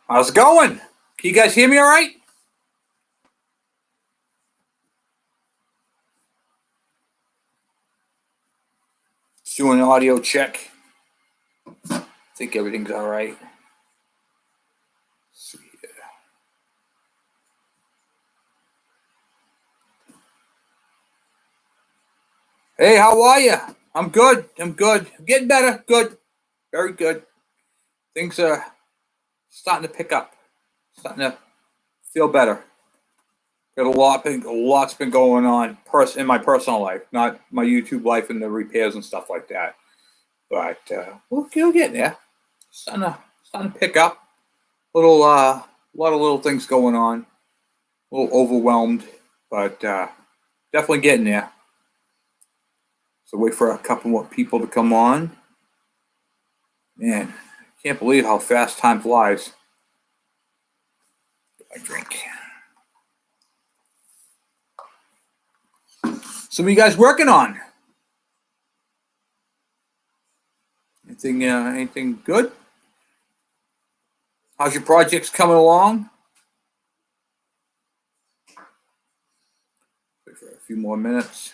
How's it going? Can you guys hear me all right? Just doing an audio check. I think everything's all right. Let's see here. Hey, how are you? I'm good. I'm getting better. Good. Very good. Things are starting to pick up. Starting to feel better. Got lot's been going on in my personal life, not my YouTube life and the repairs and stuff like that. But we'll get there. Starting to pick up. A lot of little things going on. A little overwhelmed, but definitely getting there. So wait for a couple more people to come on. Man, I can't believe how fast time flies. Get my drink. So what are you guys working on? Anything good? How's your projects coming along? Wait for a few more minutes.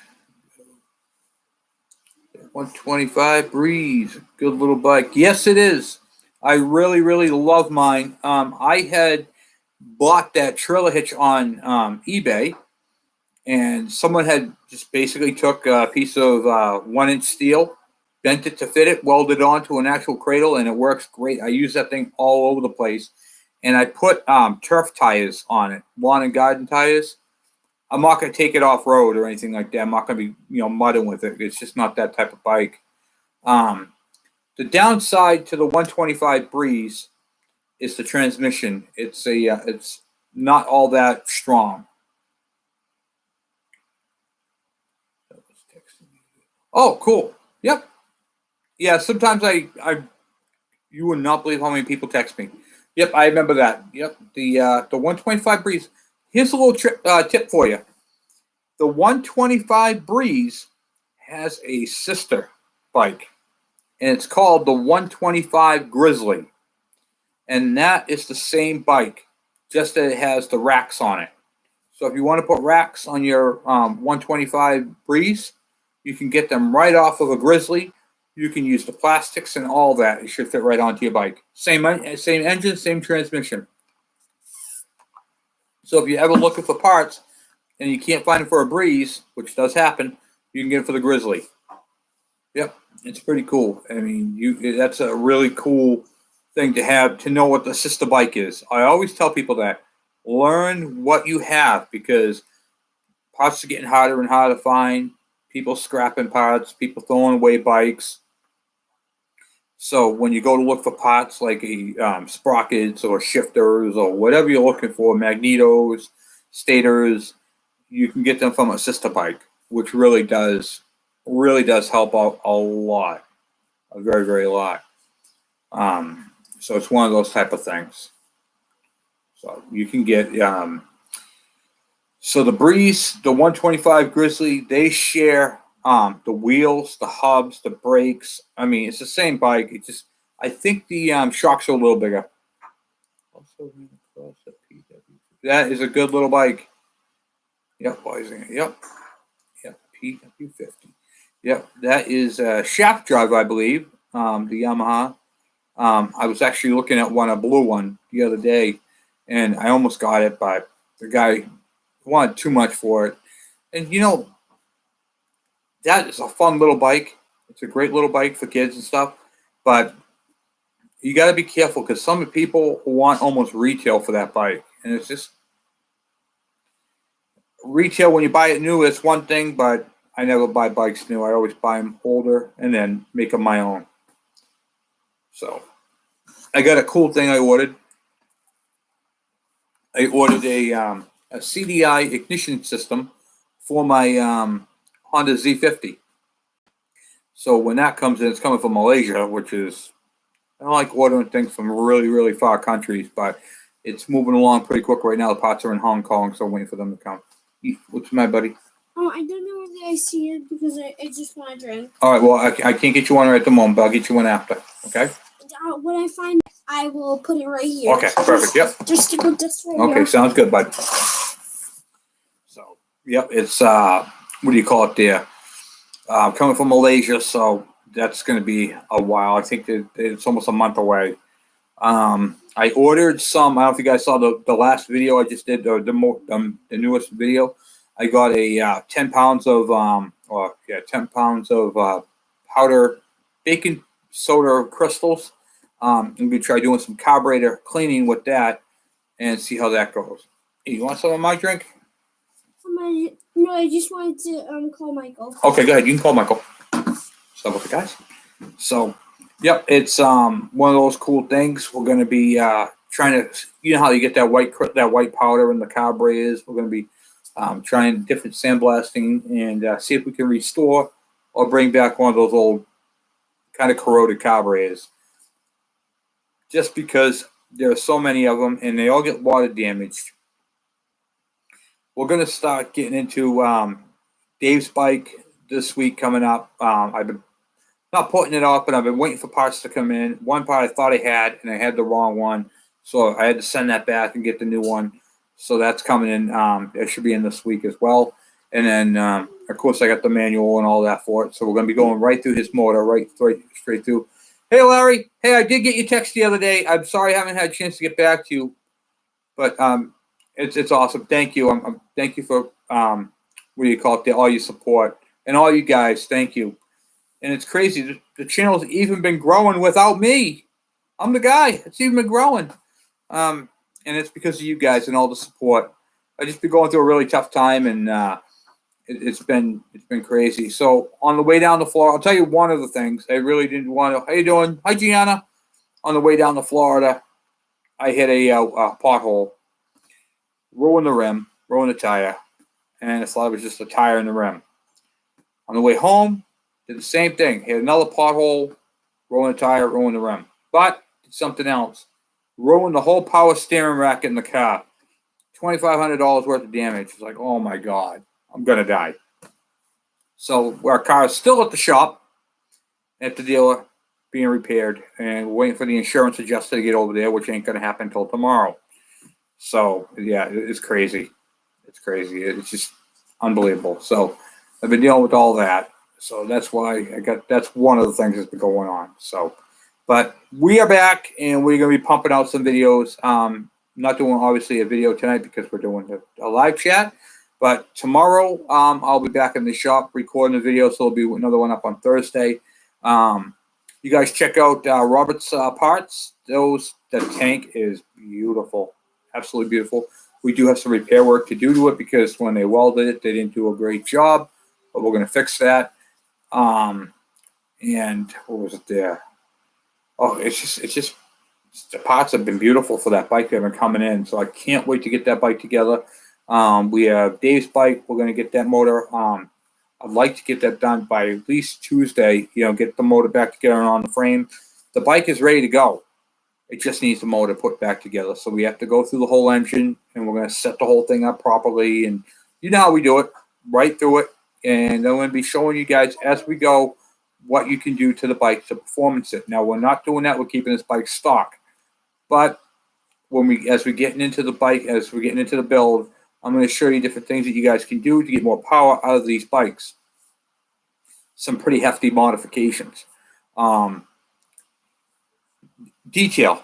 125 Breeze, good little bike. Yes, it is. I really love mine. I had bought that trailer hitch on eBay, and someone had just basically took a piece of 1-inch steel, bent it to fit it, welded onto an actual cradle, and it works great. I use that thing all over the place, and I put turf tires on it, lawn and garden tires. I'm not going to take it off road or anything like that. I'm not going to be, mudding with it. It's just not that type of bike. The downside to the 125 Breeze is the transmission. It's not all that strong. Oh, cool. Yep. Yeah. Sometimes you would not believe how many people text me. Yep, I remember that. Yep. The 125 Breeze. Here's a little tip for you. The 125 Breeze has a sister bike, and it's called the 125 Grizzly. And that is the same bike, just that it has the racks on it. So if you want to put racks on your 125 Breeze, you can get them right off of a Grizzly. You can use the plastics and all that. It should fit right onto your bike. Same engine, same transmission. So if you're ever looking for parts and you can't find them for a Breeze, which does happen, you can get it for the Grizzly. Yep, it's pretty cool. I mean, that's a really cool thing to have, to know what the sister bike is. I always tell people that. Learn what you have, because parts are getting harder and harder to find. People scrapping parts, people throwing away bikes. So when you go to look for parts like sprockets or shifters or whatever you're looking for, magnetos, stators, you can get them from a sister bike, which really does help out a lot, a very lot. So it's one of those type of things. So you can get so the Breeze, the 125 Grizzly, they share the wheels, the hubs, the brakes. I mean, it's the same bike. It just, I think the shocks are a little bigger. Also, that is a good little bike. Yep, yep, PW50. Yep, that is a shaft drive, I believe. The Yamaha. I was actually looking at a blue one the other day, and I almost got it, but the guy wanted too much for it. And that is a fun little bike. It's a great little bike for kids and stuff, but you got to be careful, because some people want almost retail for that bike, and it's just retail when you buy it new. It's one thing, but I never buy bikes new. I always buy them older and then make them my own. So I got a cool thing I ordered. I ordered a CDI ignition system for my Honda Z50. So when that comes in, it's coming from Malaysia, which is, I don't like ordering things from really far countries, but it's moving along pretty quick right now. The parts are in Hong Kong, so I'm waiting for them to come. What's my buddy? Oh, I don't know where I see it, because I just want to drink. All right, well, I can't get you one right at the moment, but I'll get you one after, okay? when I find it, I will put it right here. Okay, perfect. Yep. Just to put this right Okay, here. sounds good, bud. So, yep, it's what do you call it there? Coming from Malaysia, so that's going to be a while. I think that it's almost a month away. I ordered some. I don't know if you guys saw the last video I just did, the newest video. I got a 10 pounds of 10 pounds of powder baking soda crystals. I'm going to try doing some carburetor cleaning with that and see how that goes. Hey, you want some of my drink? No, I just wanted to call Michael. Okay, go ahead. You can call Michael. So with the guys. So, yep, it's one of those cool things. We're going to be trying to, you know how you get that white powder in the carburetors. We're going to be trying different sandblasting and see if we can restore or bring back one of those old kind of corroded carburetors. Just because there are so many of them and they all get water damaged. We're going to start getting into Dave's bike this week coming up. I've been not putting it off, but I've been waiting for parts to come in. One part I thought I had, and I had the wrong one. So I had to send that back and get the new one. So that's coming in. It should be in this week as well. And then, of course, I got the manual and all that for it. So we're going to be going right through his motor, right straight through. Hey, Larry. Hey, I did get your text the other day. I'm sorry I haven't had a chance to get back to you. But it's awesome. Thank you. Thank you for, what do you call it, all your support. And all you guys, thank you. And it's crazy. The channel's even been growing without me. I'm the guy. It's even been growing. And it's because of you guys and all the support. I just been going through a really tough time, and it's been crazy. So on the way down the Florida, I'll tell you one of the things I really didn't want to. How you doing? Hi, Gianna. On the way down to Florida, I hit a pothole, ruined the rim, ruined the tire, and I thought it was just a tire in the rim. On the way home, did the same thing. Hit another pothole, ruined the tire, ruined the rim. But did something else. Ruined the whole power steering rack in the car. $2,500 worth of damage. It's like, oh my God, I'm going to die. So our car is still at the shop, at the dealer, being repaired. And we're waiting for the insurance adjuster to get over there, which ain't going to happen until tomorrow. So, yeah, it's crazy. It's crazy. It's just unbelievable. So I've been dealing with all that. So that's why that's one of the things that's been going on. So, but we are back and we're going to be pumping out some videos. Not doing obviously a video tonight because we're doing a live chat, but tomorrow I'll be back in the shop recording the video. So there'll be another one up on Thursday. You guys check out Robert's parts. The tank is beautiful, absolutely beautiful. We do have some repair work to do to it because when they welded it, they didn't do a great job, but we're going to fix that. And what was it there? Oh, it's just the parts have been beautiful for that bike that have been coming in. So I can't wait to get that bike together. We have Dave's bike. We're going to get that motor. I'd like to get that done by at least Tuesday, get the motor back together on the frame. The bike is ready to go. It just needs the motor put back together. So we have to go through the whole engine and we're going to set the whole thing up properly. And you know how we do it, right through it. And I'm going to be showing you guys as we go what you can do to the bike to performance it. Now, we're not doing that. We're keeping this bike stock. But as we're getting into the bike, as we're getting into the build, I'm going to show you different things that you guys can do to get more power out of these bikes. Some pretty hefty modifications. Detail.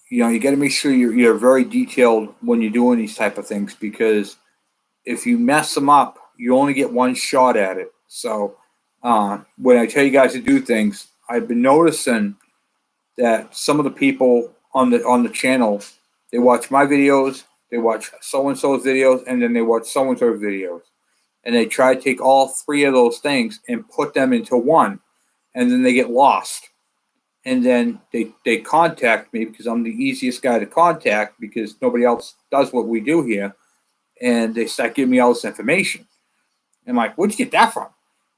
You got to make sure you're very detailed when you're doing these type of things because if you mess them up, you only get one shot at it. So when I tell you guys to do things, I've been noticing that some of the people on the channel, they watch my videos, they watch so-and-so's videos, and then they watch so-and-so's videos. And they try to take all three of those things and put them into one. And then they get lost. And then they contact me because I'm the easiest guy to contact because nobody else does what we do here. And they start giving me all this information. I'm like, where'd you get that from?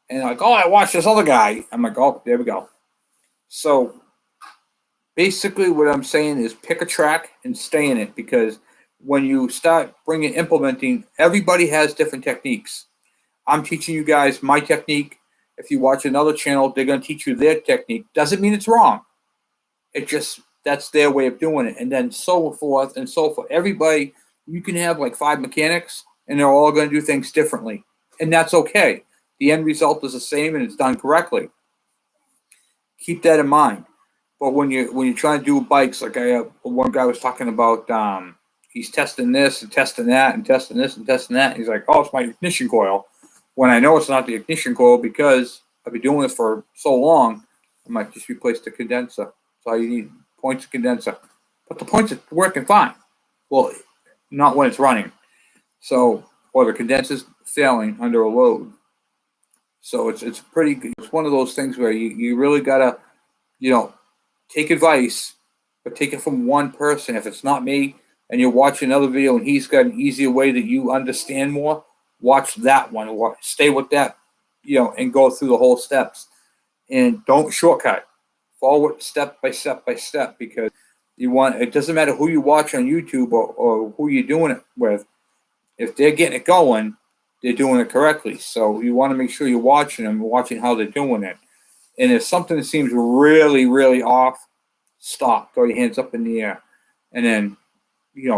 And they're like, oh, I watched this other guy. I'm like, oh, there we go. So basically what I'm saying is pick a track and stay in it because when you start implementing, everybody has different techniques. I'm teaching you guys my technique. If you watch another channel, they're going to teach you their technique. Doesn't mean it's wrong. It just, that's their way of doing it. And then so forth and so forth. Everybody, you can have like 5 mechanics and they're all going to do things differently. And that's okay. The end result is the same and it's done correctly. Keep that in mind. But when you're trying to do bikes, like one guy was talking about, he's testing this and testing that and testing this and testing that. And he's like, oh, it's my ignition coil. When I know it's not the ignition coil because I've been doing this for so long, I might just replace the condenser. That's all you need, points of condenser. But the points are working fine. Well, not when it's running. So, or the condenser's failing under a load. So it's pretty good. It's one of those things where you really gotta, take advice, but take it from one person. If it's not me and you're watching another video and he's got an easier way that you understand more, watch that one. Stay with that, and go through the whole steps. And don't shortcut. Follow it step by step by step, because it doesn't matter who you watch on YouTube or who you're doing it with. If they're getting it going, they're doing it correctly. So you want to make sure you're watching them, watching how they're doing it. And if something seems really, really off, stop, throw your hands up in the air, and then,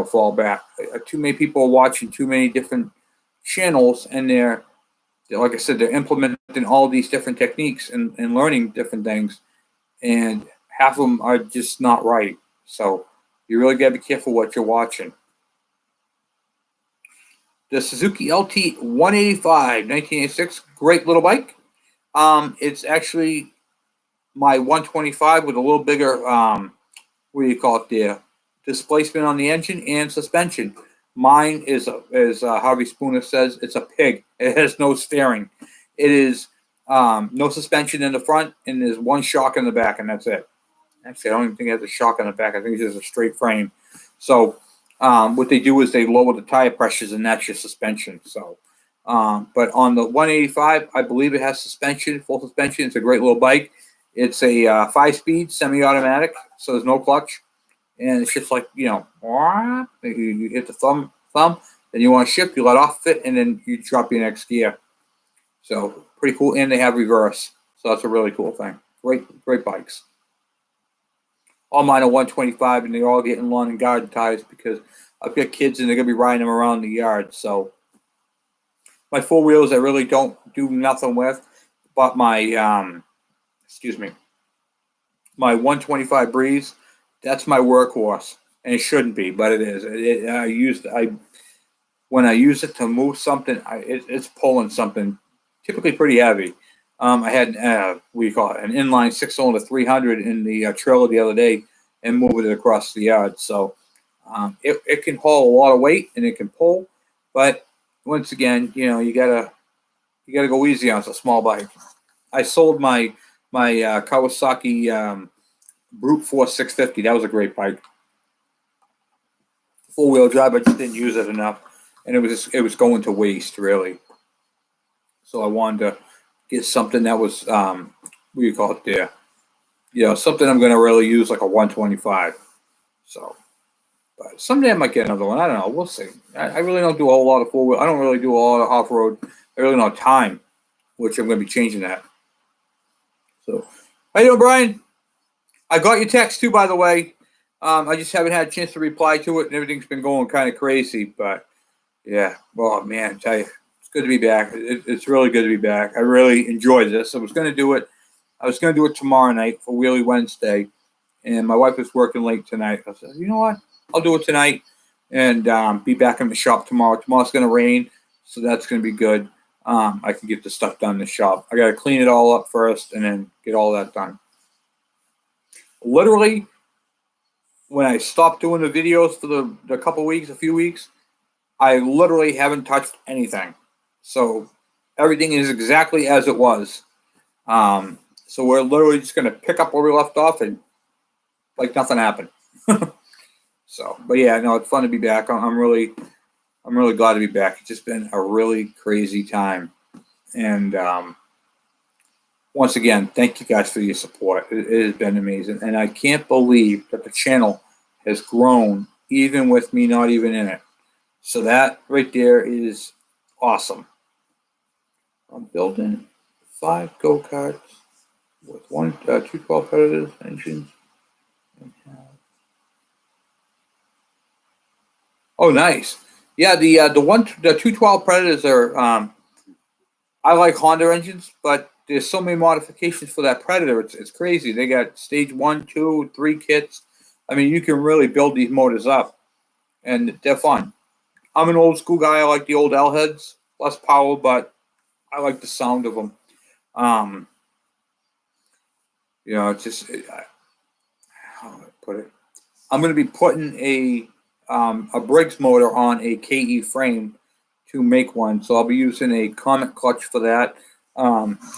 fall back. Too many people are watching too many different channels, and they're like I said, they're implementing all these different techniques and learning different things, and half of them are just not right. So you really got to be careful what you're watching. The Suzuki LT 185 1986, great little bike. It's actually my 125 with a little bigger, what do you call it there? Displacement on the engine and suspension. Mine is, as Harvey Spooner says, it's a pig. It has no steering. It is no suspension in the front, and there's one shock in the back, and that's it. Actually, I don't even think it has a shock in the back. I think it's just a straight frame. So what they do is they lower the tire pressures, and that's your suspension. So, but on the 185, I believe it has suspension, full suspension. It's a great little bike. It's a 5-speed semi-automatic, so there's no clutch. And it's just like, you hit the thumb, then you want to shift, you let off it, and then you drop your next gear. So pretty cool. And they have reverse. So that's a really cool thing. Great bikes. All mine are 125, and they're all getting lawn and garden tires because I've got kids and they're going to be riding them around the yard. So my 4-wheels I really don't do nothing with, but my, my 125 Breeze, that's my workhorse, and it shouldn't be, but it is. When I use it to move something, it's pulling something typically pretty heavy. I had an inline 6-cylinder 300 in the trailer the other day and moving it across the yard. So it can haul a lot of weight and it can pull, but once again, you gotta go easy on it. It's a small bike. I sold my Kawasaki Brute Force 650. That was a great bike. 4-wheel drive. I just didn't use it enough, and it was going to waste really. So I wanted to get something that was what do you call it there? Something I'm going to really use, like a 125. So, but someday I might get another one. I don't know. We'll see. I really don't do a whole lot of 4-wheel. I don't really do a lot of off-road. I really don't have time, which I'm going to be changing that. So, how you doing, Brian? I got your text too, by the way. I just haven't had a chance to reply to it, and everything's been going kind of crazy. But yeah, well, man, I tell you, it's good to be back. It's really good to be back. I really enjoyed this. I was going to do it tomorrow night for Wheelie Wednesday, and my wife was working late tonight. I said, you know what? I'll do it tonight and be back in the shop tomorrow. Tomorrow's going to rain, so that's going to be good. I can get the stuff done in the shop. I got to clean it all up first and then get all that done. Literally, when I stopped doing the videos for a few weeks, I literally haven't touched anything. So everything is exactly as it was. So we're literally just going to pick up where we left off and like nothing happened. So, but yeah, no, it's fun to be back. I'm really glad to be back. It's just been a really crazy time. And once again, thank you guys for your support. It has been amazing. And I can't believe that the channel has grown even with me not even in it. So that right there is awesome. I'm building 5 go-karts with 2 12 Predators engines. Oh, nice. Yeah, the 212 Predators are. I like Honda engines, but there's so many modifications for that Predator. It's crazy. They got stage 1, 2, 3 kits. I mean, you can really build these motors up, and they're fun. I'm an old school guy. I like the old L heads, less power, but I like the sound of them. Um, it's just how do I put it? I'm going to be putting a Briggs motor on a KE frame to make one, so I'll be using a Comet clutch for that,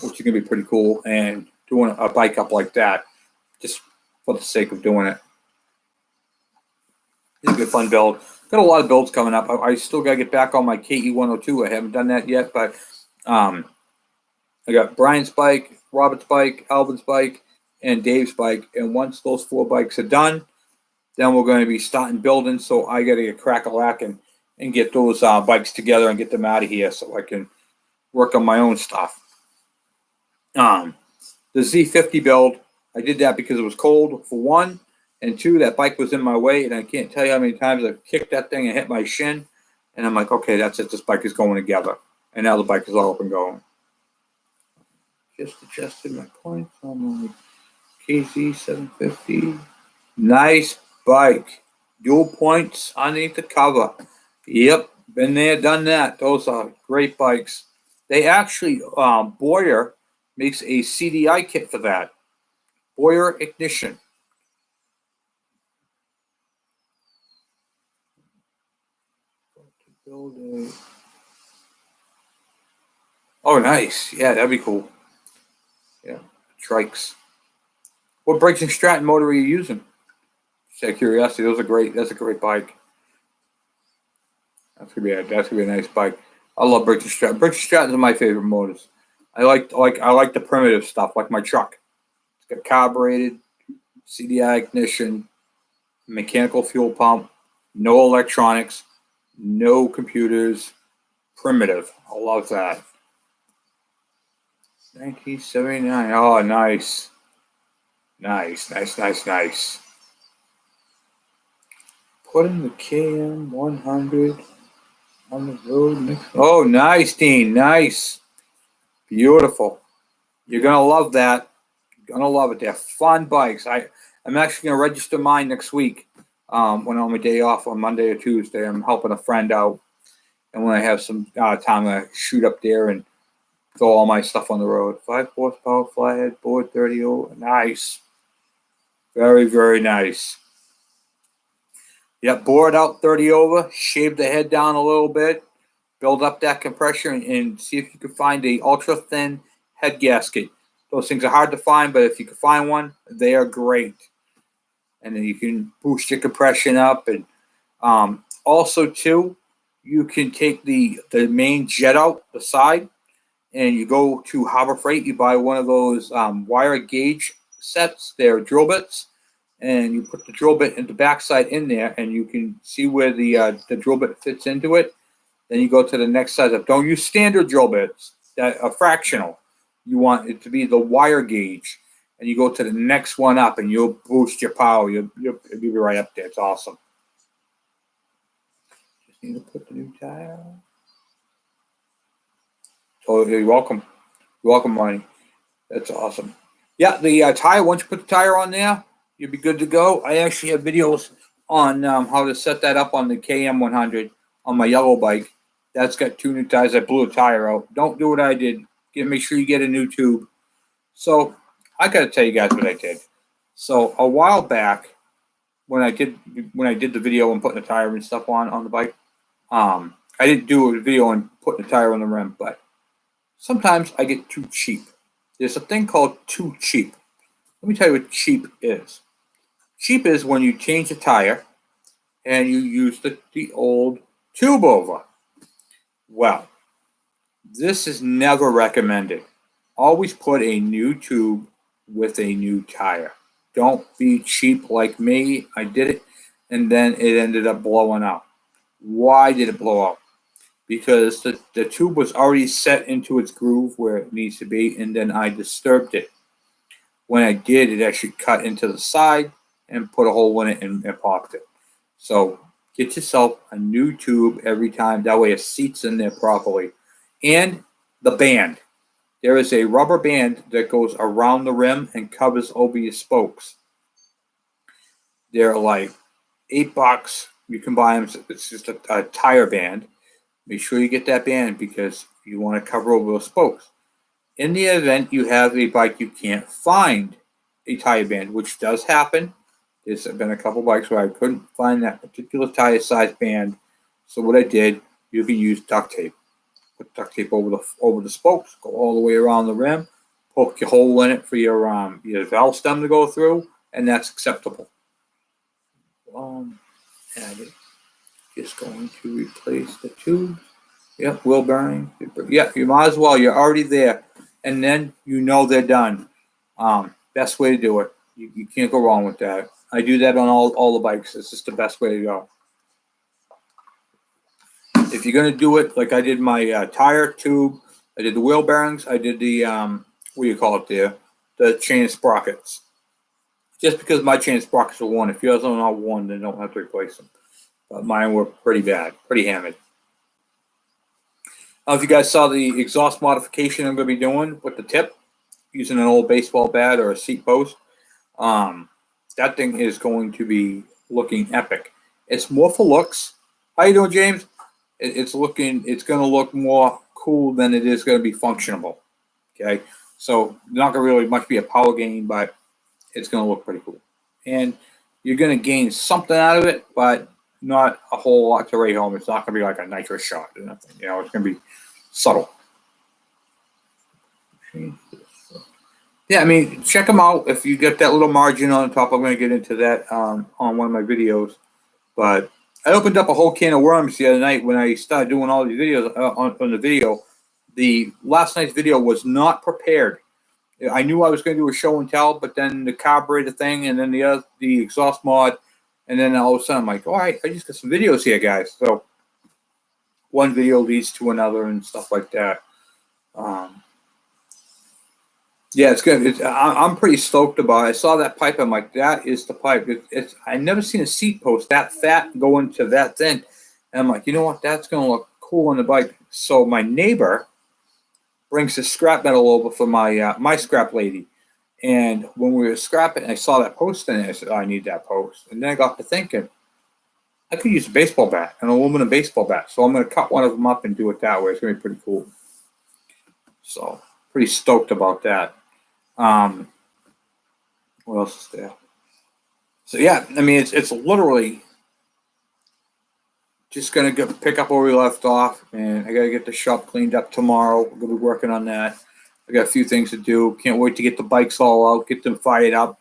which is going to be pretty cool, and doing a bike up like that, just for the sake of doing it. It's a good fun build. Got a lot of builds coming up. I still got to get back on my KE 102. I haven't done that yet, but I got Brian's bike, Robert's bike, Alvin's bike, and Dave's bike. And once those 4 bikes are done, then we're going to be starting building. So I got to get crack-a-lacking and get those bikes together and get them out of here so I can work on my own stuff. The Z50 build, I did that because it was cold, for one. And 2, that bike was in my way, and I can't tell you how many times I've kicked that thing and hit my shin. And I'm like, okay, that's it. This bike is going together. And now the bike is all up and going. Just adjusted my points on my KZ 750. Nice bike. Dual points underneath the cover. Yep, been there, done that. Those are great bikes. They actually, Boyer makes a CDI kit for that. Boyer Ignition. Oh, nice. Yeah, that'd be cool. Yeah, trikes. What Briggs and Stratton motor are you using? Just out of curiosity, those are great. That's a great bike. That's gonna be a nice bike. I love Briggs and Stratton. Briggs and Strattons are my favorite motors. I like the primitive stuff, like my truck. It's got carbureted, CDI ignition, mechanical fuel pump, no electronics, no computers, primitive. I love that. 1979. Oh, nice. Nice. Putting the KM 100 on the road next. Oh, nice, Dean. Nice. Beautiful. You're going to love that. You're going to love it. They're fun bikes. I'm actually going to register mine next week. When I'm on my day off on Monday or Tuesday, I'm helping a friend out. And when I have some time, I shoot up there and throw all my stuff on the road. 5 horsepower flathead, board 30 over. Nice. Very, very nice. Yep, bore it out 30 over, shave the head down a little bit, build up that compression, and see if you can find a ultra thin head gasket. Those things are hard to find, but if you can find one, they are great. And then you can boost your compression up. And also, too, you can take the main jet out the side, and you go to Harbor Freight. You buy one of those wire gauge sets. They're drill bits. And you put the drill bit in the backside in there, and you can see where the drill bit fits into it. Then you go to the next size up. Don't use standard drill bits that are fractional. You want it to be the wire gauge, and you go to the next one up, and you'll boost your power. You'll be right up there. It's awesome. Just need to put the new tire. Oh, you're welcome. You're welcome, Money. That's awesome. Yeah, the tire. Once you put the tire on there, you'll be good to go. I actually have videos on how to set that up on the KM100 on my yellow bike. That's got 2 new tires. I blew a tire out. Don't do what I did. Make sure you get a new tube. So I got to tell you guys what I did. So a while back, when I did the video and putting the tire and stuff on the bike, I didn't do a video on putting the tire on the rim, but sometimes I get too cheap. There's a thing called too cheap. Let me tell you what cheap is. Cheap is when you change the tire and you use the old tube over. Well, this is never recommended. Always put a new tube with a new tire. Don't be cheap like me. I did it, and then it ended up blowing up. Why did it blow up? Because the tube was already set into its groove where it needs to be, and then I disturbed it. When I did, it actually cut into the side, and put a hole in it and popped it. So get yourself a new tube every time. That way it seats in there properly. And the band. There is a rubber band that goes around the rim and covers over your spokes. They're like $8. You can buy them. It's just a tire band. Make sure you get that band because you want to cover over those spokes. In the event you have a bike you can't find a tire band, which does happen. There's been a couple bikes where I couldn't find that particular tire size band. So what I did, you can use duct tape. Put duct tape over the spokes, go all the way around the rim, poke your hole in it for your valve stem to go through, and that's acceptable. Add it. Just going to replace the tube. Yep, wheel bearing. Yeah, you might as well. You're already there, and then you know they're done. Best way to do it. You can't go wrong with that. I do that on all the bikes. It's just the best way to go. If you're going to do it like I did my tire tube, I did the wheel bearings, I did the, what do you call it there? The chain sprockets. Just because my chain sprockets are worn. If yours are not worn, then don't have to replace them. But mine were pretty bad, pretty hammered. I don't know if you guys saw the exhaust modification I'm going to be doing with the tip, using an old baseball bat or a seat post. That thing is going to be looking epic. It's more for looks. How you doing, James? It's going to look more cool than it is going to be functional. Okay, so not going to really much be a power gain, but it's going to look pretty cool. And you're going to gain something out of it, but not a whole lot to rate home. It's not going to be like a nitro shot or nothing. You know, it's going to be subtle. Yeah, I mean, check them out. If you get that little margin on the top, I'm going to get into that on one of my videos. But I opened up a whole can of worms the other night when I started doing all these videos on the video. The last night's video was not prepared. I knew I was going to do a show and tell, but then the carburetor thing, and then the exhaust mod, and then all of a sudden I'm like, all right, I just got some videos here, guys. So one video leads to another and stuff like that. Yeah, it's good. I'm pretty stoked about it. I saw that pipe. I'm like, that is the pipe. I never seen a seat post that fat go into that thin. And I'm like, you know what? That's going to look cool on the bike. So my neighbor brings his scrap metal over for my scrap lady. And when we were scrapping, I saw that post in it. I said, oh, I need that post. And then I got to thinking, I could use a baseball bat, an aluminum baseball bat. So I'm going to cut one of them up and do it that way. It's going to be pretty cool. So pretty stoked about that. What else is there? So yeah, I mean, it's literally just gonna pick up where we left off, and I gotta get the shop cleaned up tomorrow. We're gonna be working on that. I got a few things to do. Can't wait to get the bikes all out, get them fired up.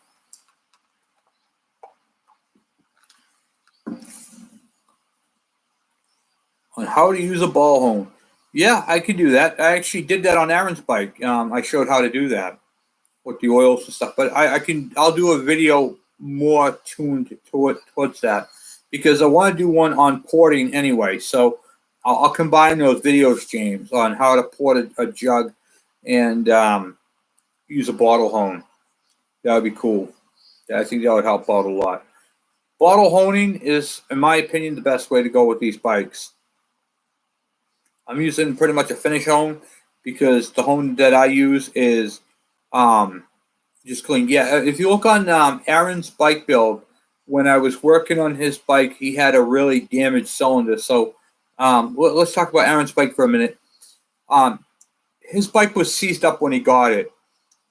On how to use a ball hone. Yeah, I could do that. I actually did that on Aaron's bike. I showed how to do that with the oils and stuff, but I'll do a video more tuned towards that because I want to do one on porting anyway. So I'll combine those videos, James, on how to port a jug and use a bottle hone. That would be cool. I think that would help out a lot. Bottle honing is, in my opinion, the best way to go with these bikes. I'm using pretty much a finish hone because the hone that I use is just clean. Yeah, if you look on Aaron's bike build, when I was working on his bike, he had a really damaged cylinder. So let's talk about Aaron's bike for a minute. His bike was seized up when he got it,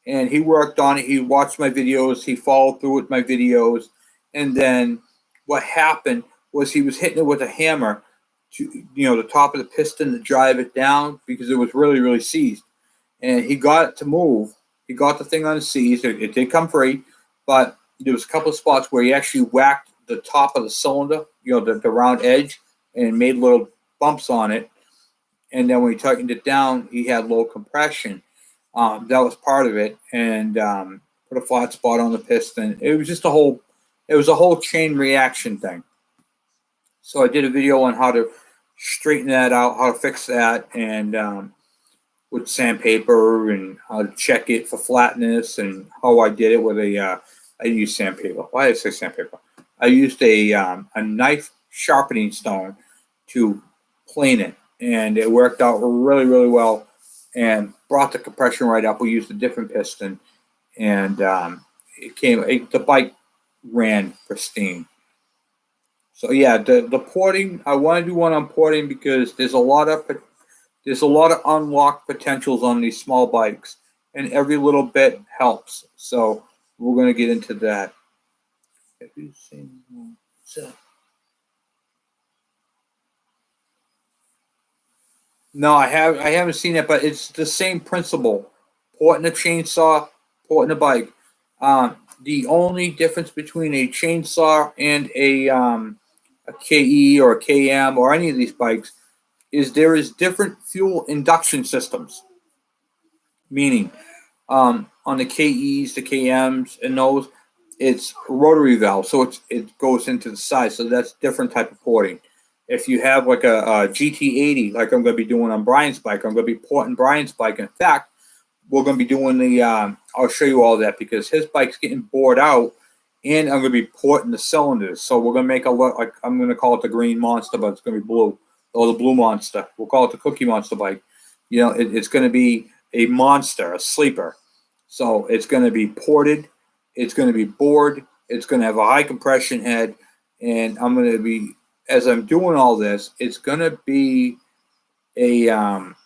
and he worked on it. He watched my videos. He followed through with my videos. And then what happened was he was hitting it with a hammer to, the top of the piston to drive it down because it was really, really seized. And he got it to move. He got the thing unseized. It did come free, but there was a couple of spots where he actually whacked the top of the cylinder, the round edge, and made little bumps on it. And then when he tightened it down, he had low compression. That was part of it, and put a flat spot on the piston. It was just a whole chain reaction thing. So I did a video on how to straighten that out, how to fix that, and with sandpaper, and how to check it for flatness, and how I did it with a I didn't use sandpaper. Why did I say sandpaper? I used a knife sharpening stone to plane it, and it worked out really, really well and brought the compression right up. We used a different piston, and the bike ran pristine. So yeah, the porting, I want to do one on porting because there's a lot of unlocked potentials on these small bikes, and every little bit helps. So we're going to get into that. Have you seen that? No, I haven't seen it, but it's the same principle. Porting a chainsaw, porting a bike. The only difference between a chainsaw and a KE or a KM or any of these bikes is there is different fuel induction systems. Meaning, on the KEs, the KMs, and those, it's rotary valve, so it goes into the side. So that's different type of porting. If you have like a GT80, like I'm going to be doing on Brian's bike, I'm going to be porting Brian's bike. In fact, we're going to be doing the. I'll show you all that because his bike's getting bored out, and I'm going to be porting the cylinders. So we're going to make a look like I'm going to call it the green monster, but it's going to be blue, or the blue monster. We'll call it the Cookie Monster bike. You know, it's going to be a monster, a sleeper. So it's going to be ported, it's going to be bored, it's going to have a high compression head, and I'm going to be, as I'm doing all this, it's going to be I'm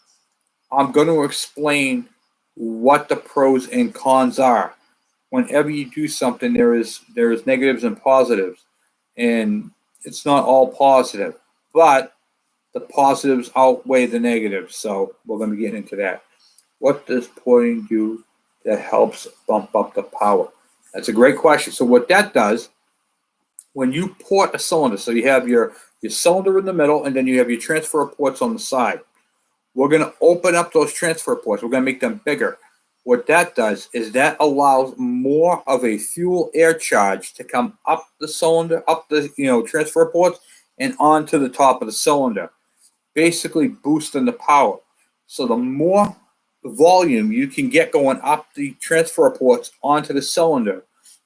going to explain what the pros and cons are. Whenever you do something, there is negatives and positives, and it's not all positive, but the positives outweigh the negatives. So we're going to be getting into that. What does porting do that helps bump up the power? That's a great question. So what that does, when you port a cylinder, so you have your cylinder in the middle, and then you have your transfer ports on the side. We're going to open up those transfer ports. We're going to make them bigger. What that does is that allows more of a fuel air charge to come up the cylinder, up the transfer ports, and onto the top of the cylinder, basically boosting the power. So the more volume you can get going up the transfer ports onto the cylinder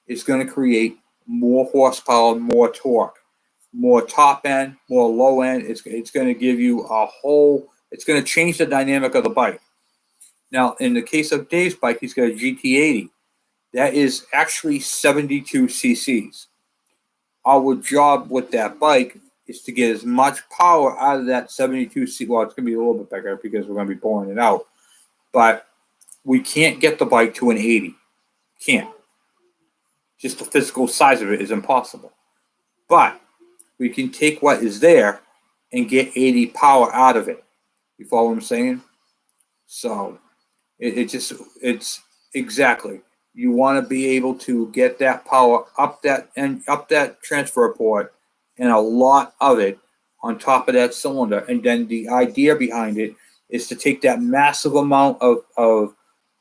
is going to create more horsepower, more torque, more top end, more low end. It's going to give you it's going to change the dynamic of the bike. Now, in the case of Dave's bike, he's got a GT80. That is actually 72 cc's. Our job with that bike is to get as much power out of that 72 cc. Well, it's going to be a little bit bigger because we're going to be pulling it out. But we can't get the bike to an 80. Can't. Just the physical size of it is impossible. But we can take what is there and get 80 power out of it. You follow what I'm saying? So it's exactly. You want to be able to get that power up that transfer port, and a lot of it on top of that cylinder. And then the idea behind it is to take that massive amount of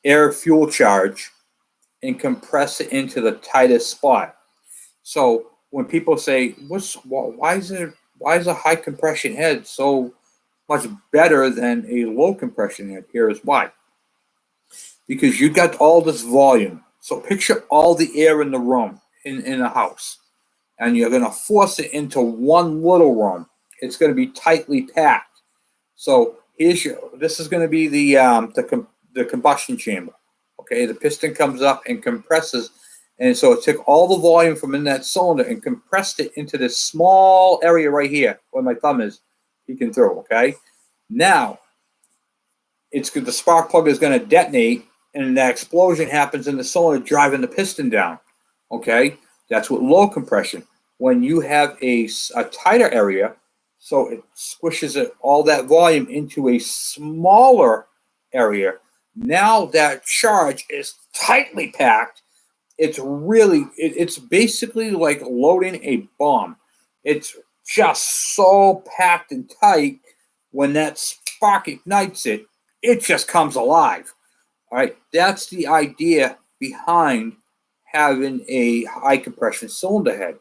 air fuel charge and compress it into the tightest spot. So when people say, why is a high compression head so much better than a low compression head? Here is why. Because you got all this volume. So picture all the air in the room, in a house, and you're going to force it into one little room. It's going to be tightly packed. So this is going to be the combustion chamber. Okay, the piston comes up and compresses, and so it took all the volume from in that cylinder and compressed it into this small area right here where my thumb is peeking through. Okay, now the spark plug is going to detonate, and that explosion happens in the cylinder, driving the piston down. Okay, that's with low compression. When you have a tighter area, so it squishes all that volume into a smaller area. Now that charge is tightly packed. It's basically like loading a bomb. It's just so packed and tight. When that spark ignites it, it just comes alive. All right, that's the idea behind having a high compression cylinder head.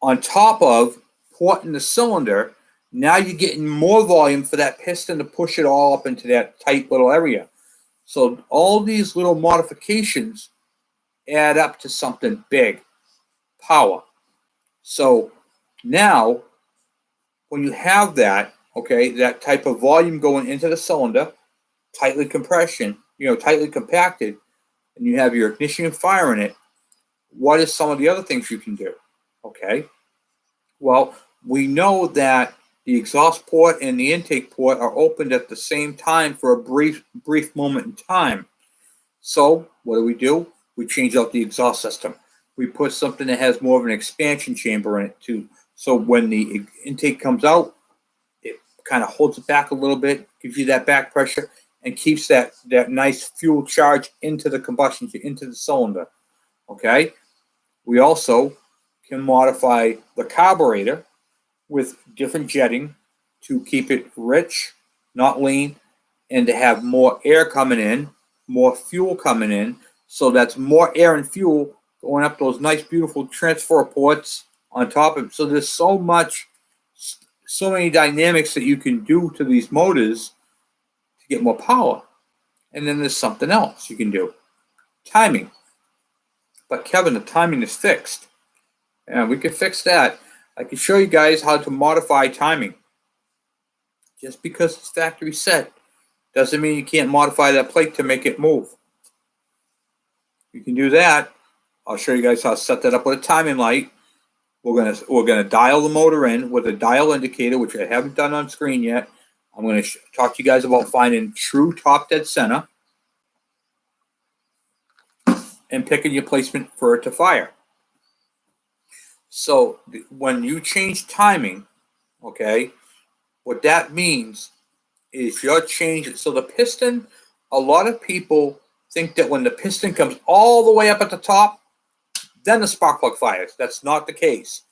On top of porting the cylinder, now you're getting more volume for that piston to push it all up into that tight little area. So all these little modifications add up to something big, power. So now, when you have that, okay, that type of volume going into the cylinder, tightly compacted, and you have your ignition fire in it, what is some of the other things you can do? Okay, well, we know that the exhaust port and the intake port are opened at the same time for a brief moment in time. So what do? We change out the exhaust system. We put something that has more of an expansion chamber in it too. So when the intake comes out, it kind of holds it back a little bit, gives you that back pressure, and keeps that nice fuel charge into the combustion, into the cylinder. Okay. We also can modify the carburetor with different jetting to keep it rich, not lean, and to have more air coming in, more fuel coming in. So that's more air and fuel going up those nice, beautiful transfer ports on top of it. So there's so many dynamics that you can do to these motors to get more power. And then there's something else you can do. Timing. But Kevin, the timing is fixed. And we can fix that. I can show you guys how to modify timing. Just because it's factory set doesn't mean you can't modify that plate to make it move. You can do that. I'll show you guys how to set that up with a timing light. We're gonna dial the motor in with a dial indicator, which I haven't done on screen yet. I'm going to talk to you guys about finding true top dead center and picking your placement for it to fire. So when you change timing, okay, what that means is you're changing. So the piston, a lot of people think that when the piston comes all the way up at the top, then the spark plug fires. That's not the case.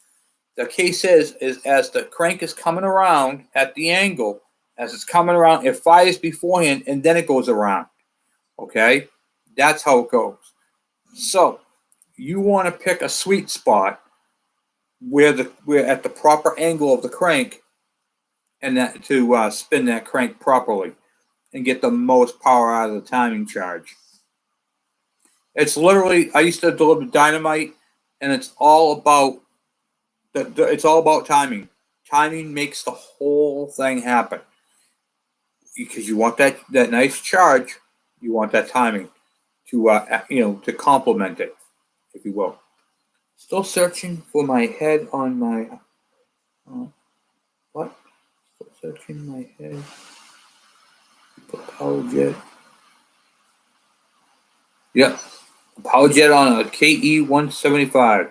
The case is as the crank is coming around at the angle, as it's coming around, it fires beforehand and then it goes around. Okay? That's how it goes. So you want to pick a sweet spot where at the proper angle of the crank, and that to spin that crank properly and get the most power out of the timing charge. It's literally, I used to deliver dynamite, and it's all about timing. Timing makes the whole thing happen because you want that nice charge. You want that timing to complement it, if you will. Still searching for my head on my what? Still searching my head. Put power jet. Yep, power jet on a KE 175.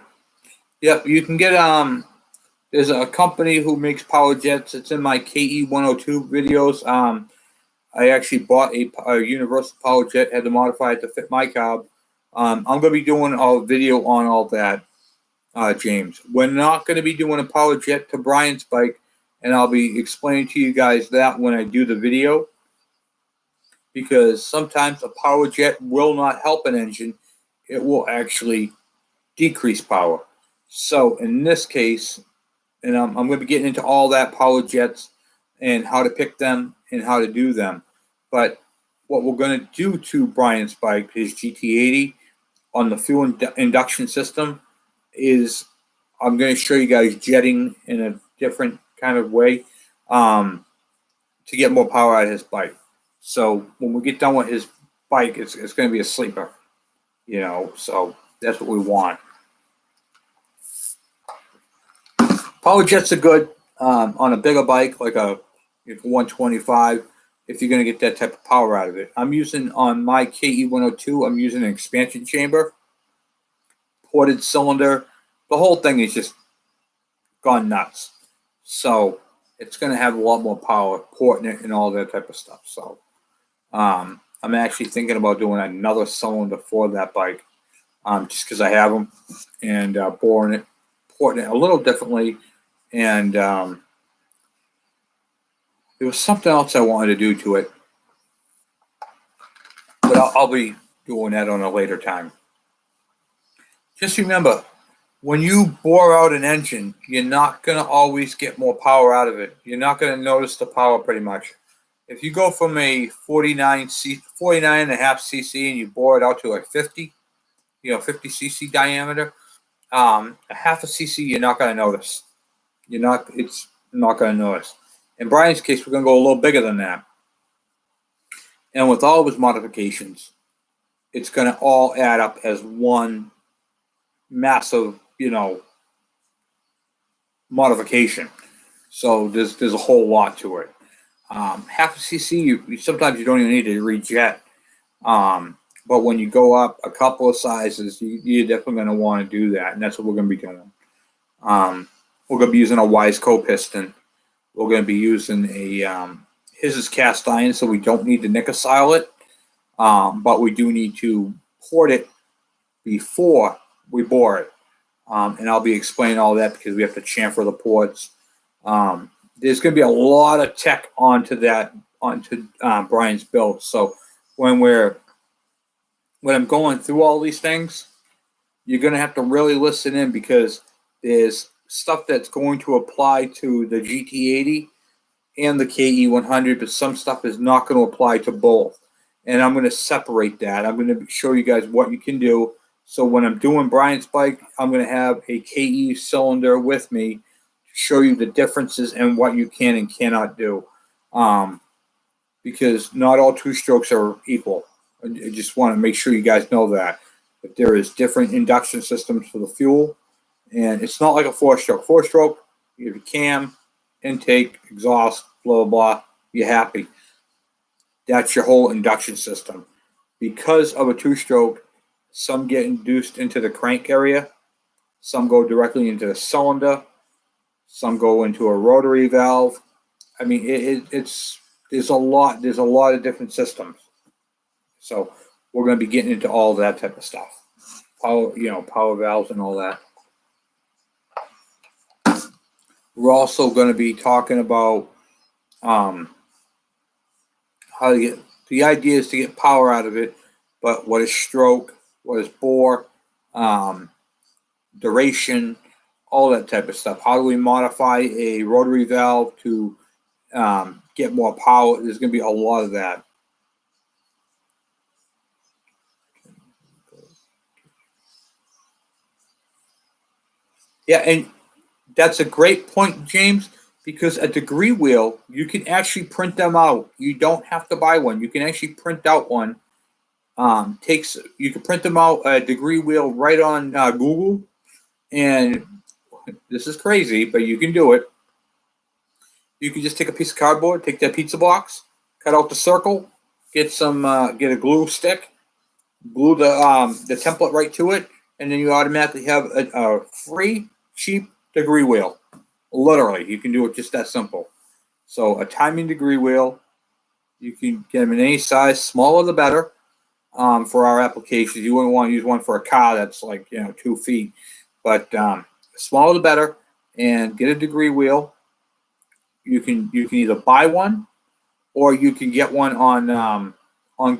Yep, you can get there's a company who makes power jets. It's in my KE 102 videos. I actually bought a universal power jet, had to modify it to fit my carb. I'm going to be doing a video on all that, James. We're not going to be doing a power jet to Brian's bike, and I'll be explaining to you guys that when I do the video, because sometimes a power jet will not help an engine. It will actually decrease power. So in this case, and I'm going to be getting into all that power jets and how to pick them and how to do them. But what we're going to do to Brian's bike, his GT80, on the fuel induction system, is I'm going to show you guys jetting in a different kind of way to get more power out of his bike. So when we get done with his bike, it's going to be a sleeper, so that's what we want. Power jets are good on a bigger bike, like a 125, if you're going to get that type of power out of it. I'm using, on my KE 102, I'm using an expansion chamber, ported cylinder. The whole thing is just gone nuts. So it's going to have a lot more power, porting it and all that type of stuff. So I'm actually thinking about doing another cylinder for that bike, just because I have them, and porting it a little differently. And there was something else I wanted to do to it, but I'll be doing that on a later time. Just remember, when you bore out an engine, you're not going to always get more power out of it. You're not going to notice the power pretty much. If you go from a 49.5 cc and you bore it out to like 50, 50 cc diameter. A half a cc, you're not going to notice. It's not going to notice. In Brian's case, we're going to go a little bigger than that. And with all of his modifications, it's going to all add up as one massive, modification. So there's a whole lot to it. Half a cc, you sometimes you don't even need to rejet. But when you go up a couple of sizes, you're definitely going to want to do that, and that's what we're going to be doing. We're going to be using a Wiseco piston. We're going to be using his is cast iron, so we don't need to nickel it, but we do need to port it before we bore it. And I'll be explaining all that because we have to chamfer the ports. There's going to be a lot of tech onto Brian's build. So when I'm going through all these things, you're going to have to really listen in because there's stuff that's going to apply to the GT80 and the KE100, but some stuff is not going to apply to both. And I'm going to separate that. I'm going to show you guys what you can do. So when I'm doing Brian's bike, I'm going to have a KE cylinder with me to show you the differences and what you can and cannot do. Because not all 2-strokes are equal. I just want to make sure you guys know that. But there is different induction systems for the fuel. And it's not like a 4-stroke. 4-stroke, you have a cam, intake, exhaust, blah, blah, blah. You're happy. That's your whole induction system. Because of a 2-stroke, some get induced into the crank area. Some go directly into the cylinder. Some go into a rotary valve. I mean, there's a lot of different systems. So we're going to be getting into all that type of stuff. Power valves and all that. We're also going to be talking about how to get, the idea is to get power out of it, but what is stroke, what is bore, duration, all that type of stuff. How do we modify a rotary valve to get more power? There's going to be a lot of that. Yeah, and that's a great point, James, because a degree wheel, you can actually print them out. You don't have to buy one. You can actually print out one. You can print them out, a degree wheel, right on Google. And this is crazy, but you can do it. You can just take a piece of cardboard, take that pizza box, cut out the circle, get a glue stick, glue the template right to it, and then you automatically have a free, cheap degree wheel. Literally, you can do it just that simple. So a timing degree wheel, you can get them in any size, smaller the better. For our applications, you wouldn't want to use one for a car that's like 2 feet, but smaller the better. And get a degree wheel. You can either buy one, or you can get one on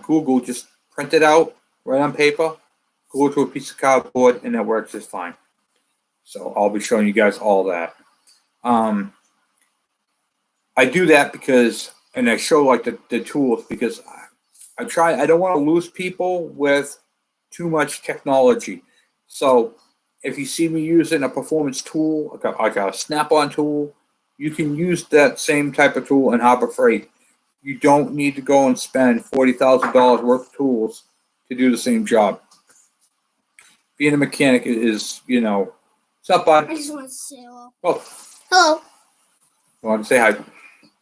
Google. Just print it out right on paper, glue it to a piece of cardboard, and that works just fine. So I'll be showing you guys all that. I do that because, and I show like the tools because I don't want to lose people with too much technology. So if you see me using a performance tool, like a snap-on tool, you can use that same type of tool in Harbor Freight. You don't need to go and spend $40,000 worth of tools to do the same job. Being a mechanic is, what's up, bud? I just want to say hello. Oh, Hello. I want to say hi.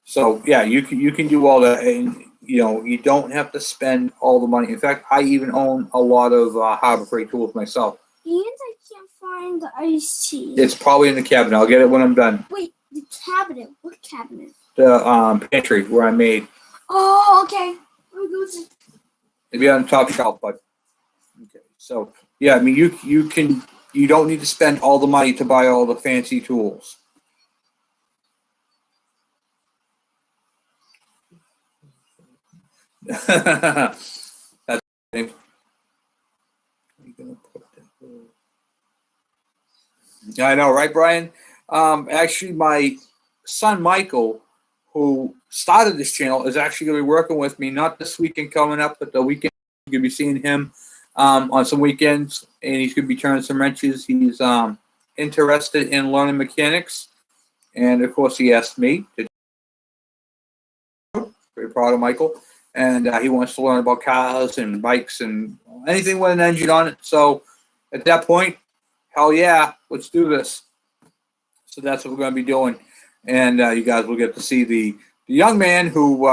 So yeah, you can do all that, and you don't have to spend all the money. In fact, I even own a lot of Harbor Freight tools myself. And I can't find the iced tea. It's probably in the cabinet. I'll get it when I'm done. Wait, the cabinet. What cabinet? The pantry where I made. Oh, okay. It'd be on the top shelf, but okay. So yeah, I mean you don't need to spend all the money to buy all the fancy tools. That's I know, right, Brian? Actually, my son Michael, who started this channel, is actually going to be working with me, not this weekend coming up, but the weekend you're going to be seeing him on some weekends, and he's going to be turning some wrenches. He's interested in learning mechanics, and of course, he asked me. Very proud of Michael, and he wants to learn about cars and bikes and anything with an engine on it. So at that point, hell yeah, let's do this. So that's what we're going to be doing, and you guys will get to see the young man who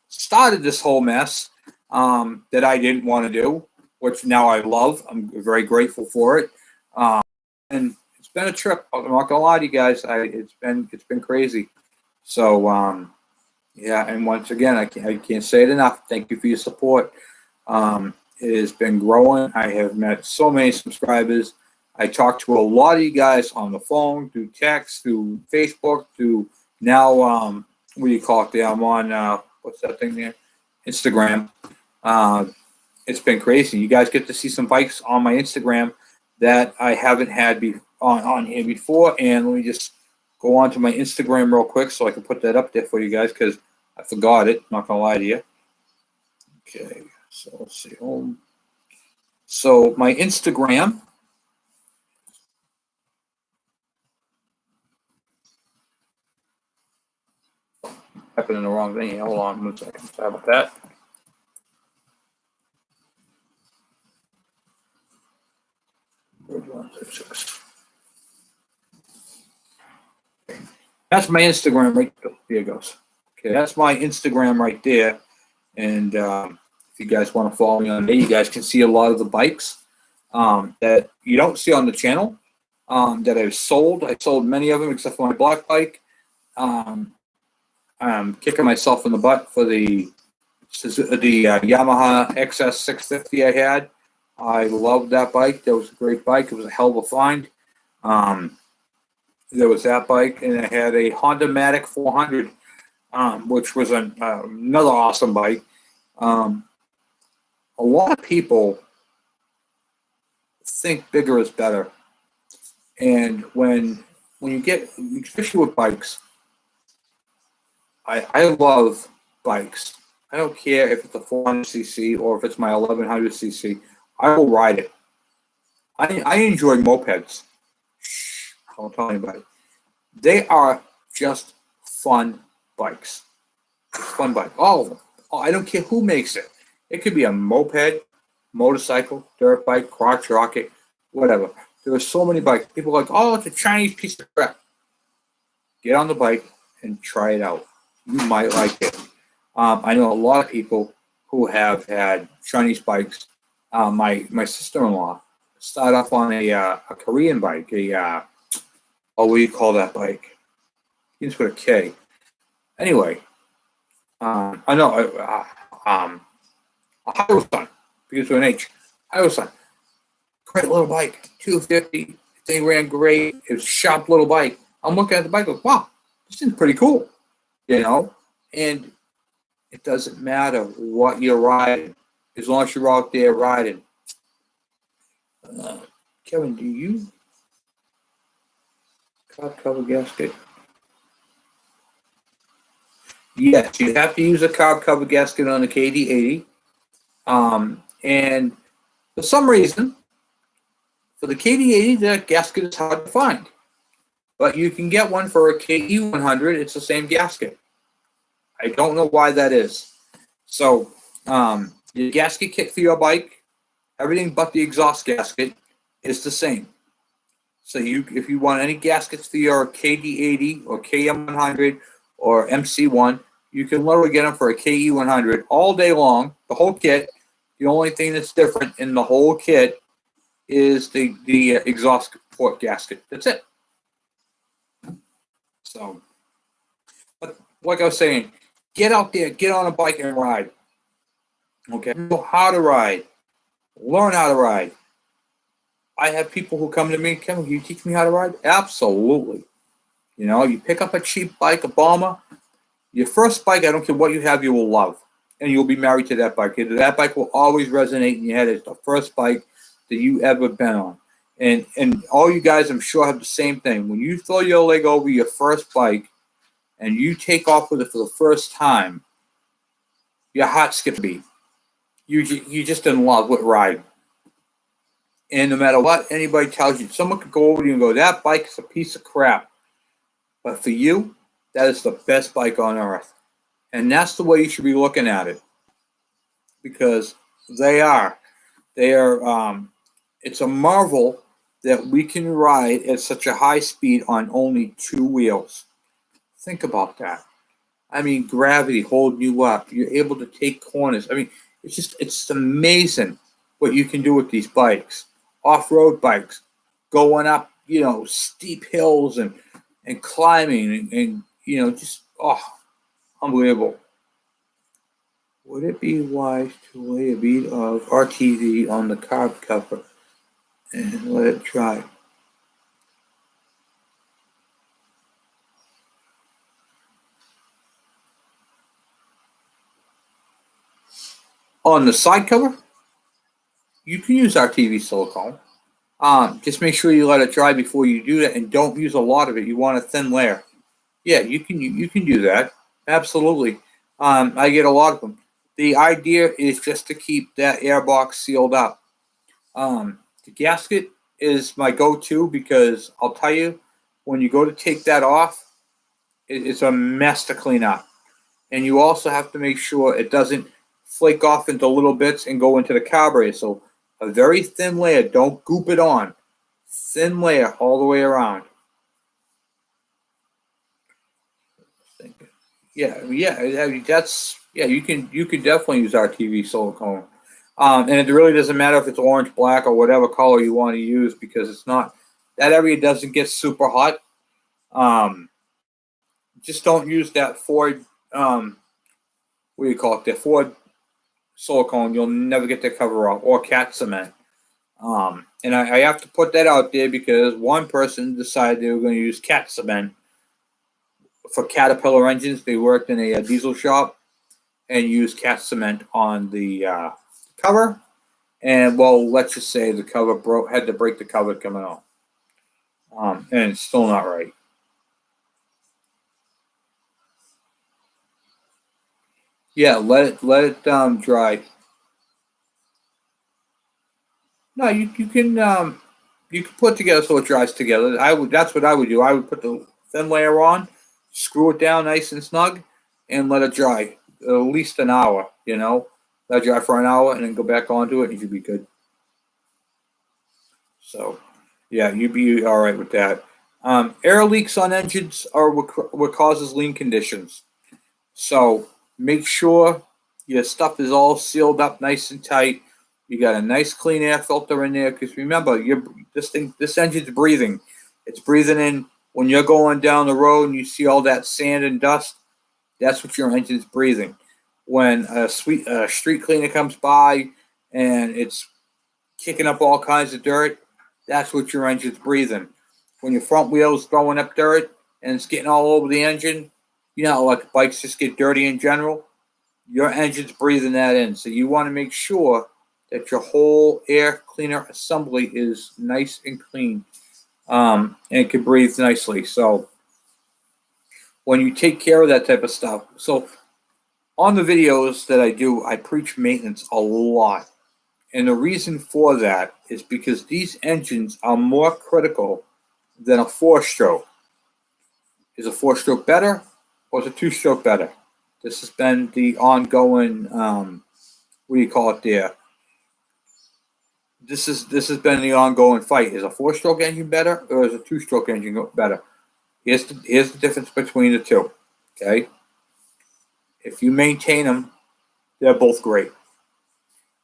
started this whole mess that I didn't want to do, which now I love. I'm very grateful for it, and it's been a trip. I'm not gonna lie to you guys. It's been crazy. So yeah, and once again, I can't say it enough. Thank you for your support. It has been growing. I have met so many subscribers. I talked to a lot of you guys on the phone, through text, through Facebook, through now, what do you call it there? I'm on, what's that thing there? Instagram. It's been crazy. You guys get to see some bikes on my Instagram that I haven't had on here before. And let me just go on to my Instagram real quick so I can put that up there for you guys because I forgot it. Not going to lie to you. Okay, so let's see. Home. So my Instagram. Happening the wrong thing. Hold on 1 second. Sorry about that. That's my Instagram right there. There it goes. Okay, that's my Instagram right there. And if you guys want to follow me on there, you guys can see a lot of the bikes that you don't see on the channel that I've sold. I sold many of them except for my black bike. I'm kicking myself in the butt for the Yamaha XS650 I had. I loved that bike. That was a great bike. It was a hell of a find. There was that bike, and I had a Honda Matic 400, which was another awesome bike. A lot of people think bigger is better, and when you get, especially with bikes, I love bikes. I don't care if it's a 400cc or if it's my 1100cc. I will ride it. I enjoy mopeds. Shh, don't tell anybody. They are just fun bikes. Fun bike. All of them. Oh, I don't care who makes it. It could be a moped, motorcycle, dirt bike, crotch rocket, whatever. There are so many bikes. People are like, oh, it's a Chinese piece of crap. Get on the bike and try it out. You might like it. I know a lot of people who have had Chinese bikes. My sister-in-law started off on a Korean bike. What do you call that bike? It's with a K. Anyway, I know a Hyrosan begins with an H. Hyrosan, great little bike, 250. Thing ran great. It was a sharp little bike. I'm looking at the bike, like, wow, this thing's pretty cool, you know. And it doesn't matter what you're riding, as long as you're out there riding. Kevin, do you carb cover gasket? Yes, you have to use a carb cover gasket on a KD80. And for some reason, for the KD80, that gasket is hard to find. But you can get one for a KE100. It's the same gasket. I don't know why that is. So your gasket kit for your bike, everything but the exhaust gasket, is the same. So if you want any gaskets for your KD80 or KM100 or MC1, you can literally get them for a KE100 all day long, the whole kit. The only thing that's different in the whole kit is the exhaust port gasket. That's it. So, but like I was saying, get out there, get on a bike and ride. Okay, know how to ride, learn how to ride. I have people who come to me, Kevin, can you teach me how to ride? Absolutely. You know, you pick up a cheap bike, a bomber. Your first bike, I don't care what you have, you will love. And you'll be married to that bike. That bike will always resonate in your head as the first bike that you ever been on. And all you guys, I'm sure, have the same thing. When you throw your leg over your first bike and you take off with it for the first time, your heart skips a beat. You're just in love with riding. And no matter what anybody tells you, someone could go over to you and go, that bike is a piece of crap. But for you, that is the best bike on earth. And that's the way you should be looking at it. Because they are. They are, it's a marvel that we can ride at such a high speed on only 2 wheels. Think about that. I mean, gravity holding you up. You're able to take corners. I mean, it's amazing what you can do with these bikes. Off-road bikes, going up, steep hills and climbing and just, unbelievable. Would it be wise to lay a bead of RTV on the carb cover and let it dry? On the side cover, you can use RTV silicone. Just make sure you let it dry before you do that, and don't use a lot of it. You want a thin layer. Yeah, you can do that. Absolutely. I get a lot of them. The idea is just to keep that air box sealed up. The gasket is my go-to because I'll tell you, when you go to take that off, it's a mess to clean up. And you also have to make sure it doesn't flake off into little bits and go into the carburetor. So a very thin layer, don't goop it on. Thin layer all the way around. Yeah, you can definitely use RTV silicone. And it really doesn't matter if it's orange, black, or whatever color you want to use because it's not, that area doesn't get super hot. Just don't use that Ford, what do you call it? The Ford silicone. You'll never get the cover off, or cat cement. And I have to put that out there because one person decided they were going to use cat cement for Caterpillar engines. They worked in a diesel shop and used cat cement on the cover. And well, let's just say the cover had to break the cover coming off. And it's still not right. Yeah, let it dry. No, you can put together so it dries together. That's what I would do. I would put the thin layer on, screw it down nice and snug, and let it dry at least an hour. Let it dry for an hour, and then go back onto it, and you should be good. So, yeah, you'd be all right with that. Air leaks on engines are what causes lean conditions. So make sure your stuff is all sealed up nice and tight. You got a nice clean air filter in there because remember, this engine's breathing. It's breathing in when you're going down the road and you see all that sand and dust. That's what your engine's breathing. When a street cleaner comes by and it's kicking up all kinds of dirt, that's what your engine's breathing. When your front wheel's throwing up dirt and it's getting all over the engine, like bikes just get dirty in general, your engine's breathing that in. So you want to make sure that your whole air cleaner assembly is nice and clean, and it can breathe nicely. So when you take care of that type of stuff, so on the videos that I do, I preach maintenance a lot. And the reason for that is because these engines are more critical than a 4-stroke. Is a 4-stroke better or is a 2-stroke better? This has been the ongoing, what do you call it there? This has been the ongoing fight. Is a 4-stroke engine better or is a 2-stroke engine better? Here's the difference between the two. Okay, if you maintain them, they're both great.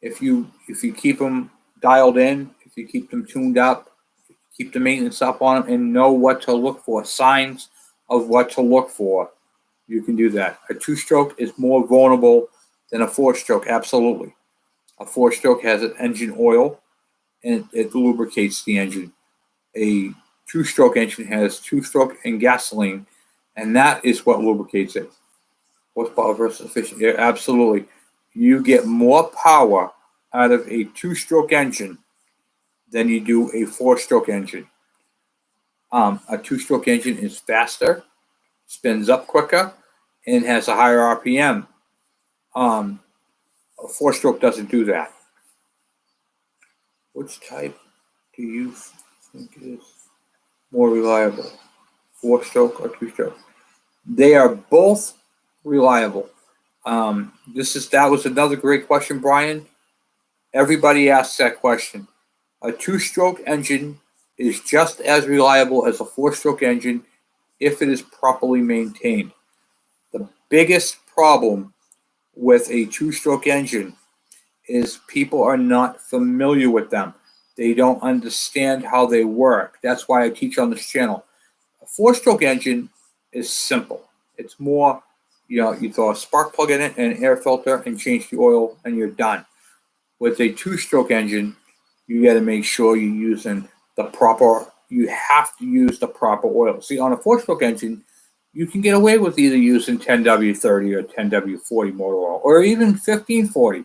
If you keep them dialed in, if you keep them tuned up, keep the maintenance up on them, and know what to look for, signs of what to look for, you can do that. A 2-stroke is more vulnerable than a 4-stroke, absolutely. A 4-stroke has an engine oil, and it lubricates the engine. A 2-stroke engine has 2-stroke and gasoline, and that is what lubricates it. Horsepower versus efficiency. Yeah, absolutely. You get more power out of a 2-stroke engine than you do a 4-stroke engine. A 2-stroke engine is faster, spins up quicker, and has a higher RPM. A 4-stroke doesn't do that. Which type do you think is more reliable, 4-stroke or 2-stroke? They are both reliable. That was another great question, Brian. Everybody asks that question. A 2-stroke engine is just as reliable as a 4-stroke engine if it is properly maintained. The biggest problem with a 2-stroke engine is people are not familiar with them. They don't understand how they work. That's why I teach on this channel. A 4-stroke engine is simple. It's more, you throw a spark plug in it and an air filter and change the oil and you're done. With a 2-stroke engine, you got to make sure you're using you have to use the proper oil. See, on a 4-stroke engine, you can get away with either using 10W30 or 10W40 motor oil, or even 1540.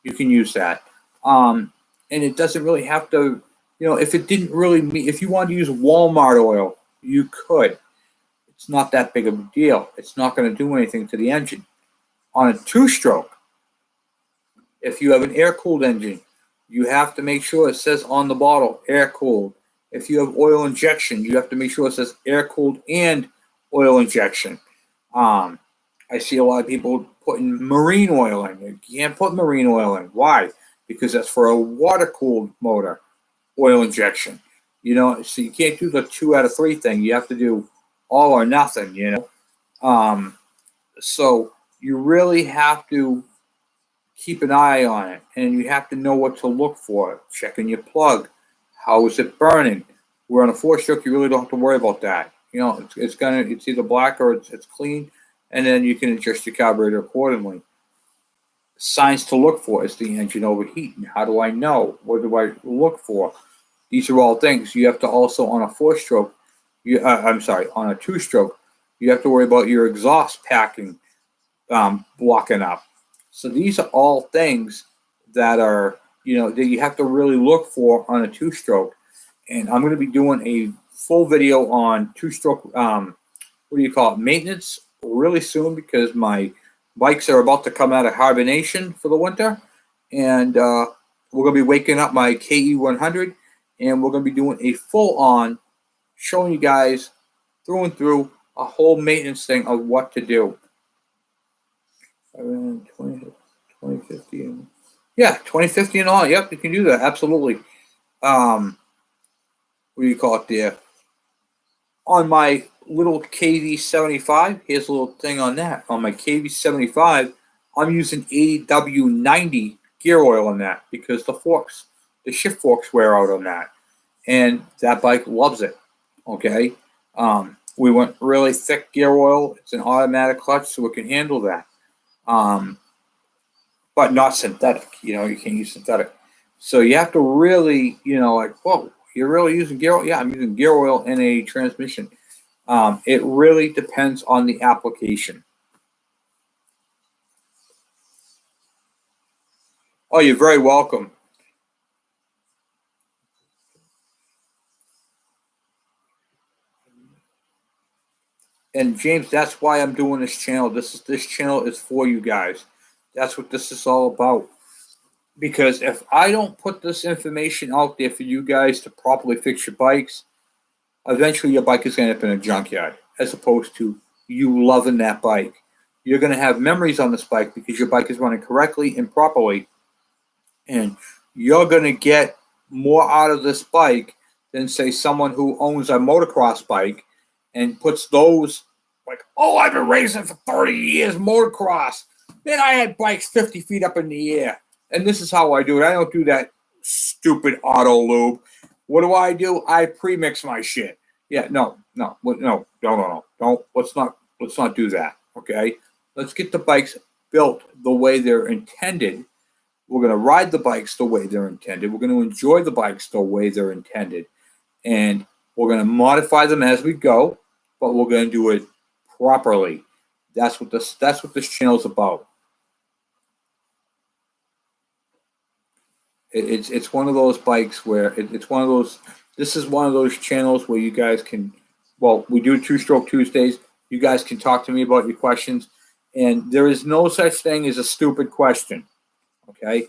You can use that. And it doesn't really have to, if it didn't really if you wanted to use Walmart oil, you could. It's not that big of a deal. It's not going to do anything to the engine. On a 2-stroke, if you have an air-cooled engine, you have to make sure it says on the bottle, air-cooled. If you have oil injection, you have to make sure it says air-cooled and oil injection. I see a lot of people putting marine oil in. You can't put marine oil in. Why? Because that's for a water-cooled motor, oil injection. So you can't do the 2 out of 3 thing. You have to do all or nothing, So you really have to keep an eye on it, and you have to know what to look for. Checking your plug. How is it burning? Where on a 4-stroke, you really don't have to worry about that. It's either black or it's clean, and then you can adjust your carburetor accordingly. Signs to look for: is the engine overheating? How do I know? What do I look for? These are all things you have to also on a 4-stroke. On a 2-stroke, you have to worry about your exhaust packing blocking up. So these are all things that are that you have to really look for on a 2-stroke. And I'm going to be doing a full video on 2-stroke. Maintenance really soon, because my bikes are about to come out of hibernation for the winter, and we're going to be waking up my KE100, and we're going to be doing a full-on showing you guys through and through a whole maintenance thing of what to do. 2050 and 2050 and all. Yep, you can do that. Absolutely. What do you call it there? On my little KV75, here's a little thing on that. On my KV75, I'm using 80W90 gear oil on that because the shift forks wear out on that. And that bike loves it. Okay. We went really thick gear oil. It's an automatic clutch, so it can handle that. But not synthetic. You can't use synthetic. So you have to really, whoa, you're really using gear oil? Yeah, I'm using gear oil in a transmission. It really depends on the application. Oh, you're very welcome. And James, that's why I'm doing this channel. This channel is for you guys. That's what this is all about. Because if I don't put this information out there for you guys to properly fix your bikes, eventually your bike is going to end up in a junkyard, as opposed to you loving that bike. You're going to have memories on this bike because your bike is running correctly and properly, and you're going to get more out of this bike than, say, someone who owns a motocross bike and puts those, like, oh, I've been racing for 30 years, motocross. Then I had bikes 50 feet up in the air. And this is how I do it. I don't do that stupid auto lube. What do? I pre-mix my shit. Yeah, no. Don't. Let's not do that. Okay. Let's get the bikes built the way they're intended. We're going to ride the bikes the way they're intended. We're going to enjoy the bikes the way they're intended, and we're going to modify them as we go. But we're going to do it properly. That's what this channel is about. It's one of those bikes where it's one of those. This is one of those channels where you guys can. Well, we do 2-Stroke Tuesdays. You guys can talk to me about your questions, and there is no such thing as a stupid question. Okay,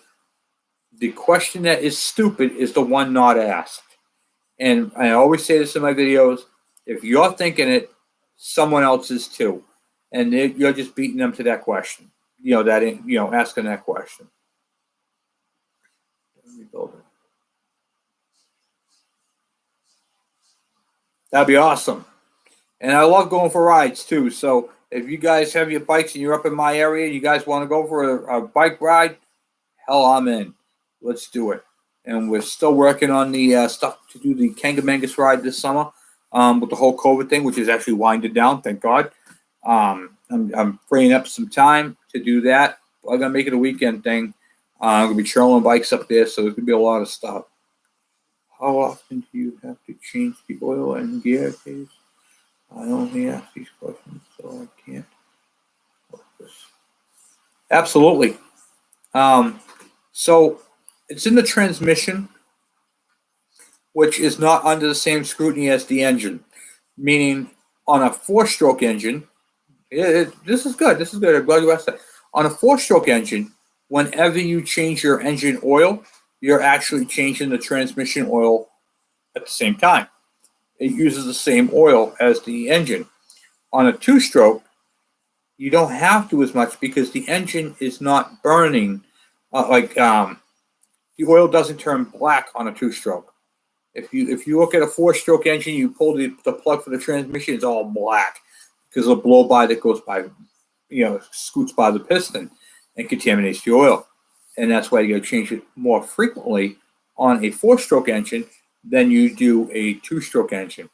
the question that is stupid is the one not asked. And I always say this in my videos, if you're thinking it, someone else is too. And you're just beating them to that question. Asking that question. Rebuild it. That'd be awesome. And I love going for rides too. So if you guys have your bikes and you're up in my area and you guys want to go for a bike ride, hell, I'm in. Let's do it. And we're still working on the stuff to do the Kangamangas ride this summer with the whole COVID thing, which is actually winded down, thank God. I'm freeing up some time to do that. I'm going to make it a weekend thing. I'm going to be trailing bikes up there, so there's going to be a lot of stuff. How often do you have to change the oil and gear case? I only ask these questions, so I can't focus. Absolutely. So it's in the transmission, which is not under the same scrutiny as the engine. Meaning, on a 4-stroke engine, this is good. This is good. I'm glad you asked that. On a 4-stroke engine, whenever you change your engine oil, you're actually changing the transmission oil at the same time. It uses the same oil as the engine. On a 2-stroke, you don't have to as much because the engine is not burning. The oil doesn't turn black on a 2-stroke. If you look at a 4-stroke engine, you pull the plug for the transmission, it's all black because of the blow by that goes by, scoots by the piston and contaminates the oil. And that's why you got to change it more frequently on a 4-stroke engine than you do a 2-stroke engine.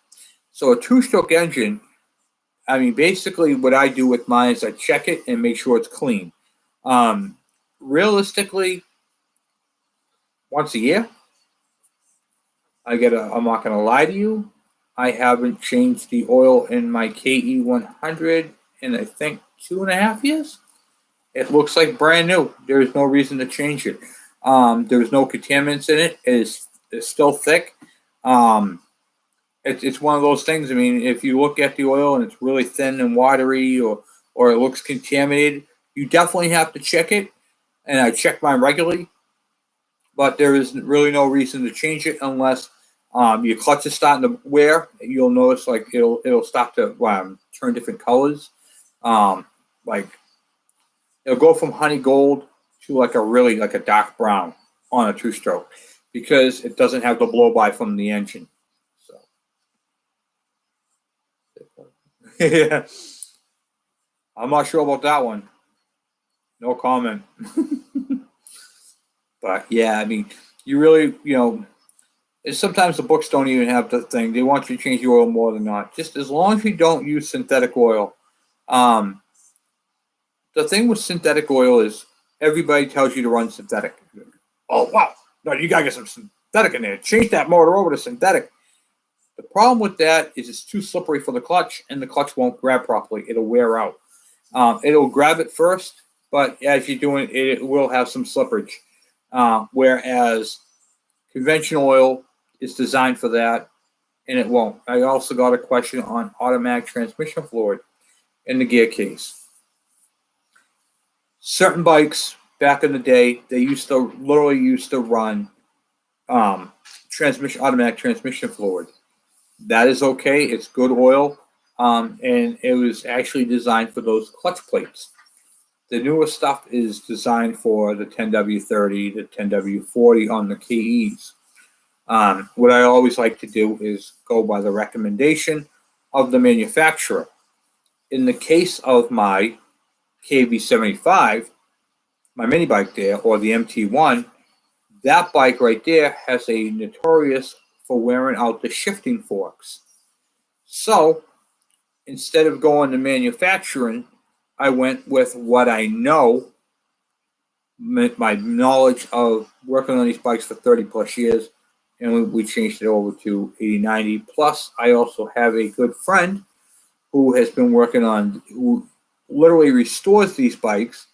So a 2-stroke engine, basically what I do with mine is I check it and make sure it's clean. Realistically, once a year. I'm not going to lie to you. I haven't changed the oil in my KE100 in, I think, 2.5 years. It looks like brand new. There is no reason to change it. There's no contaminants in it. It's still thick. It's one of those things. If you look at the oil and it's really thin and watery or it looks contaminated, you definitely have to check it. And I check mine regularly. But there is really no reason to change it unless your clutch is starting to wear. You'll notice it'll start to turn different colors. It'll go from honey gold to a dark brown on a 2-stroke because it doesn't have the blow by from the engine. So yeah, I'm not sure about that one. No comment. But yeah, you really, sometimes the books don't even have the thing. They want you to change the oil more than not. Just as long as you don't use synthetic oil. The thing with synthetic oil is everybody tells you to run synthetic. Oh, wow. No, you got to get some synthetic in there. Change that motor over to synthetic. The problem with that is it's too slippery for the clutch, and the clutch won't grab properly. It'll wear out. It'll grab it first, but as you're doing it, it will have some slippage. Whereas conventional oil is designed for that, and it won't. I also got a question on automatic transmission fluid in the gear case. Certain bikes back in the day, they literally used to run automatic transmission fluid. That is okay. It's good oil, and it was actually designed for those clutch plates. The newer stuff is designed for the 10W30, the 10W40 on the KEs. What I always like to do is go by the recommendation of the manufacturer. In the case of my KB75, my mini bike there, or the MT1, that bike right there has a notorious for wearing out the shifting forks. So instead of going to manufacturing, I went with what I know, my knowledge of working on these bikes for 30 plus years, and we changed it over to 80/90. Plus, I also have a good friend who has been who literally restores these bikes,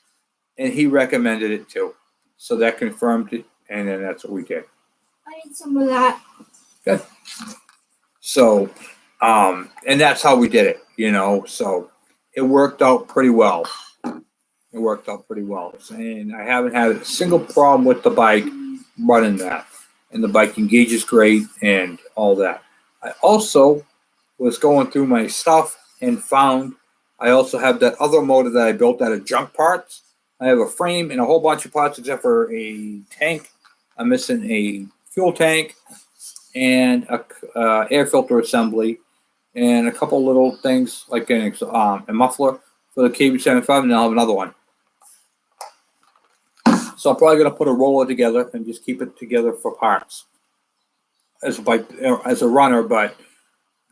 and he recommended it too. So that confirmed it, and then that's what we did. I need some of that. Good. So, and that's how we did it, so it worked out pretty well. And I haven't had a single problem with the bike running that. and the bike engages great and all that. I also was going through my stuff and found I also have that other motor that I built out of junk parts. I have a frame and a whole bunch of parts except for a tank. I'm missing a fuel tank and a air filter assembly and a couple little things like a muffler for the KB75, and I'll have another one. So I'm probably going to put a roller together and just keep it together for parts as a bike, as a runner, but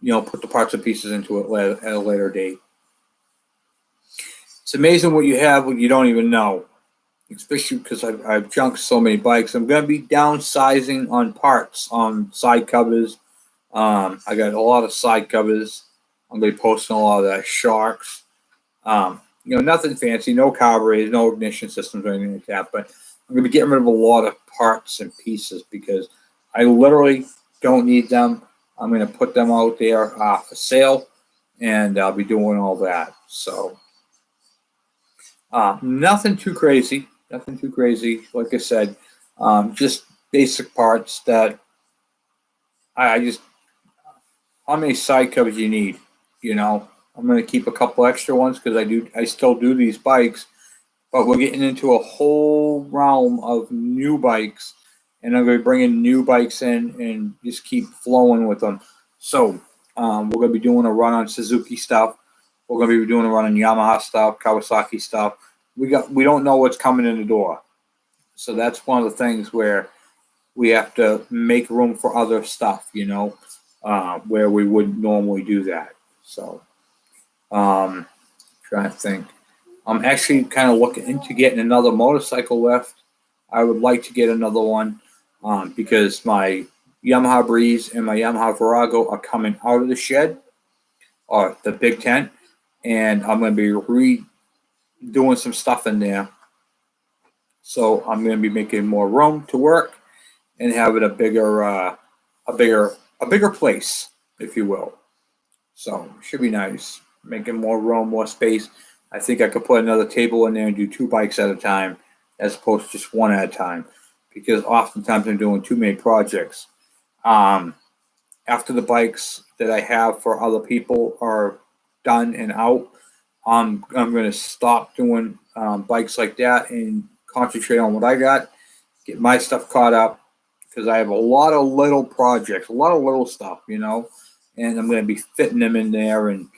put the parts and pieces into it at a later date. It's amazing what you have when you don't even know, especially because I've junked so many bikes. I'm going to be downsizing on parts, on side covers. I got a lot of side covers. I'm going to be posting a lot of that Sharks. Nothing fancy, no carburetors, no ignition systems or anything like that. But I'm going to be getting rid of a lot of parts and pieces because I literally don't need them. I'm going to put them out there for sale, and I'll be doing all that. So nothing too crazy. Nothing too crazy. Like I said, just basic parts that I just. How many side covers you need? I'm going to keep a couple extra ones because I still do these bikes, but we're getting into a whole realm of new bikes, and I'm going to be bringing new bikes in and just keep flowing with them. So we're going to be doing a run on Suzuki stuff. We're going to be doing a run on Yamaha stuff, Kawasaki stuff. We don't know what's coming in the door, so that's one of the things where we have to make room for other stuff, where we wouldn't normally do that. So. Trying to think. I'm actually kind of looking into getting another motorcycle lift. I would like to get another one because my Yamaha Breeze and my Yamaha Virago are coming out of the shed or the big tent, and I'm going to be redoing some stuff in there. So I'm going to be making more room to work and having a bigger place, if you will. So it should be nice. Making more room, more space. I think I could put another table in there and do 2 bikes at a time as opposed to just one at a time because oftentimes I'm doing too many projects. After the bikes that I have for other people are done and out, I'm going to stop doing bikes like that and concentrate on what I got, get my stuff caught up because I have a lot of little projects, a lot of little stuff, and I'm going to be fitting them in there and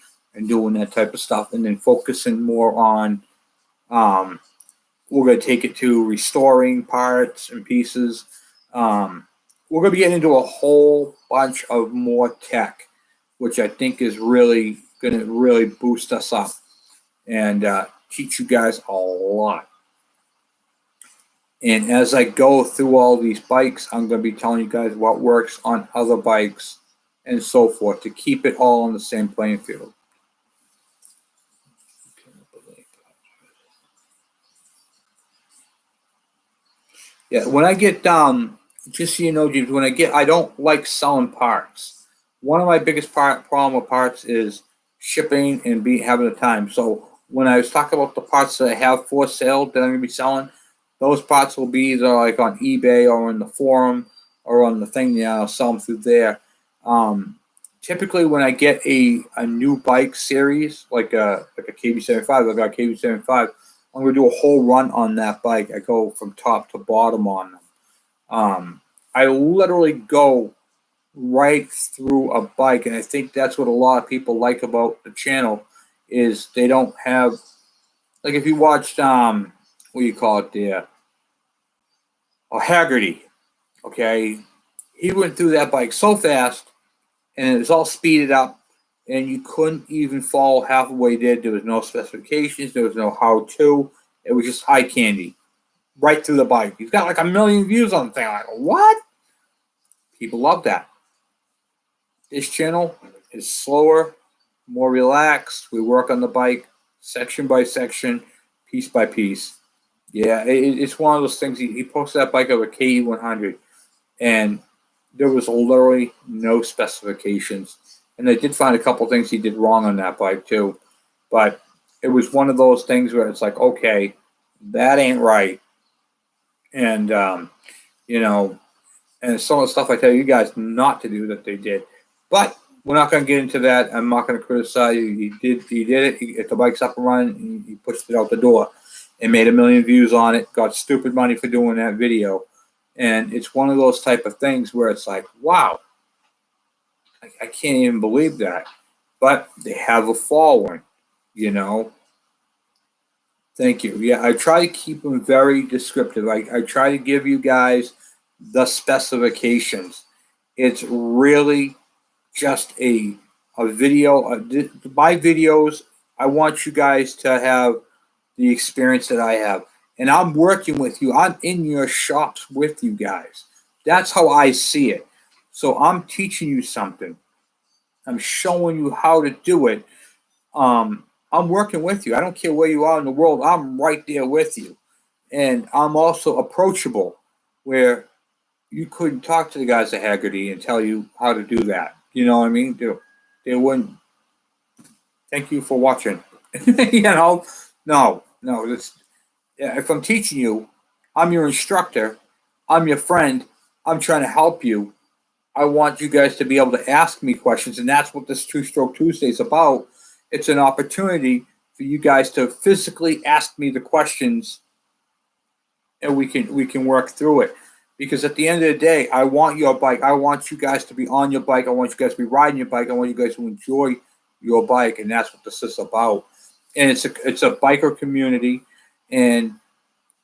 doing that type of stuff, and then focusing more on we're going to take it to restoring parts and pieces. We're going to be getting into a whole bunch of more tech, which I think is really going to really boost us up and teach you guys a lot. And as I go through all these bikes, I'm going to be telling you guys what works on other bikes and so forth to keep it all on the same playing field. Yeah, when I get just so you know, James, I don't like selling parts. One of my biggest problem with parts is shipping and having the time. So when I was talking about the parts that I have for sale that I'm going to be selling, those parts will be either like on eBay or in the forum or on the thing that I'll sell them through there. Typically, when I get a new bike series, like a KB75, I've got a KB75, I'm going to do a whole run on that bike. I go from top to bottom on them. I literally go right through a bike, and I think that's what a lot of people like about the channel is they don't have, like if you watched, what do you call it there? Oh, Haggerty, okay? He went through that bike so fast, and it was all speeded up, and you couldn't even follow half of what he did. There was no specifications. There was no how-to. It was just eye candy right through the bike. He's got like 1 million views on the thing. I'm like, what? People love that. This channel is slower, more relaxed. We work on the bike section by section, piece by piece. Yeah, it's one of those things. He posted that bike of a KE100, and there was literally no specifications. And I did find a couple things he did wrong on that bike too. But it was one of those things where it's like, okay, that ain't right. And, and some of the stuff I tell you guys not to do that they did. But we're not going to get into that. I'm not going to criticize you. He did it. If the bike's up and running, he pushed it out the door and made 1 million views on it. Got stupid money for doing that video. And it's one of those type of things where it's like, wow, I can't even believe that. But they have a following, you know. Thank you. Yeah, I try to keep them very descriptive. I try to give you guys the specifications. It's really just a video. My videos, I want you guys to have the experience that I have. And I'm working with you. I'm in your shops with you guys. That's how I see it. So I'm teaching you something. I'm showing you how to do it. I'm working with you. I don't care where you are in the world. I'm right there with you. And I'm also approachable, where you couldn't talk to the guys at Haggerty and tell you how to do that. You know what I mean? They wouldn't. Thank you for watching. You know, no. If I'm teaching you, I'm your instructor. I'm your friend. I'm trying to help you. I want you guys to be able to ask me questions, and that's what this 2-Stroke Tuesday is about. It's an opportunity for you guys to physically ask me the questions, and we can work through it. Because at the end of the day, I want your bike. I want you guys to be on your bike. I want you guys to be riding your bike. I want you guys to enjoy your bike, and that's what this is about. And it's a biker community, and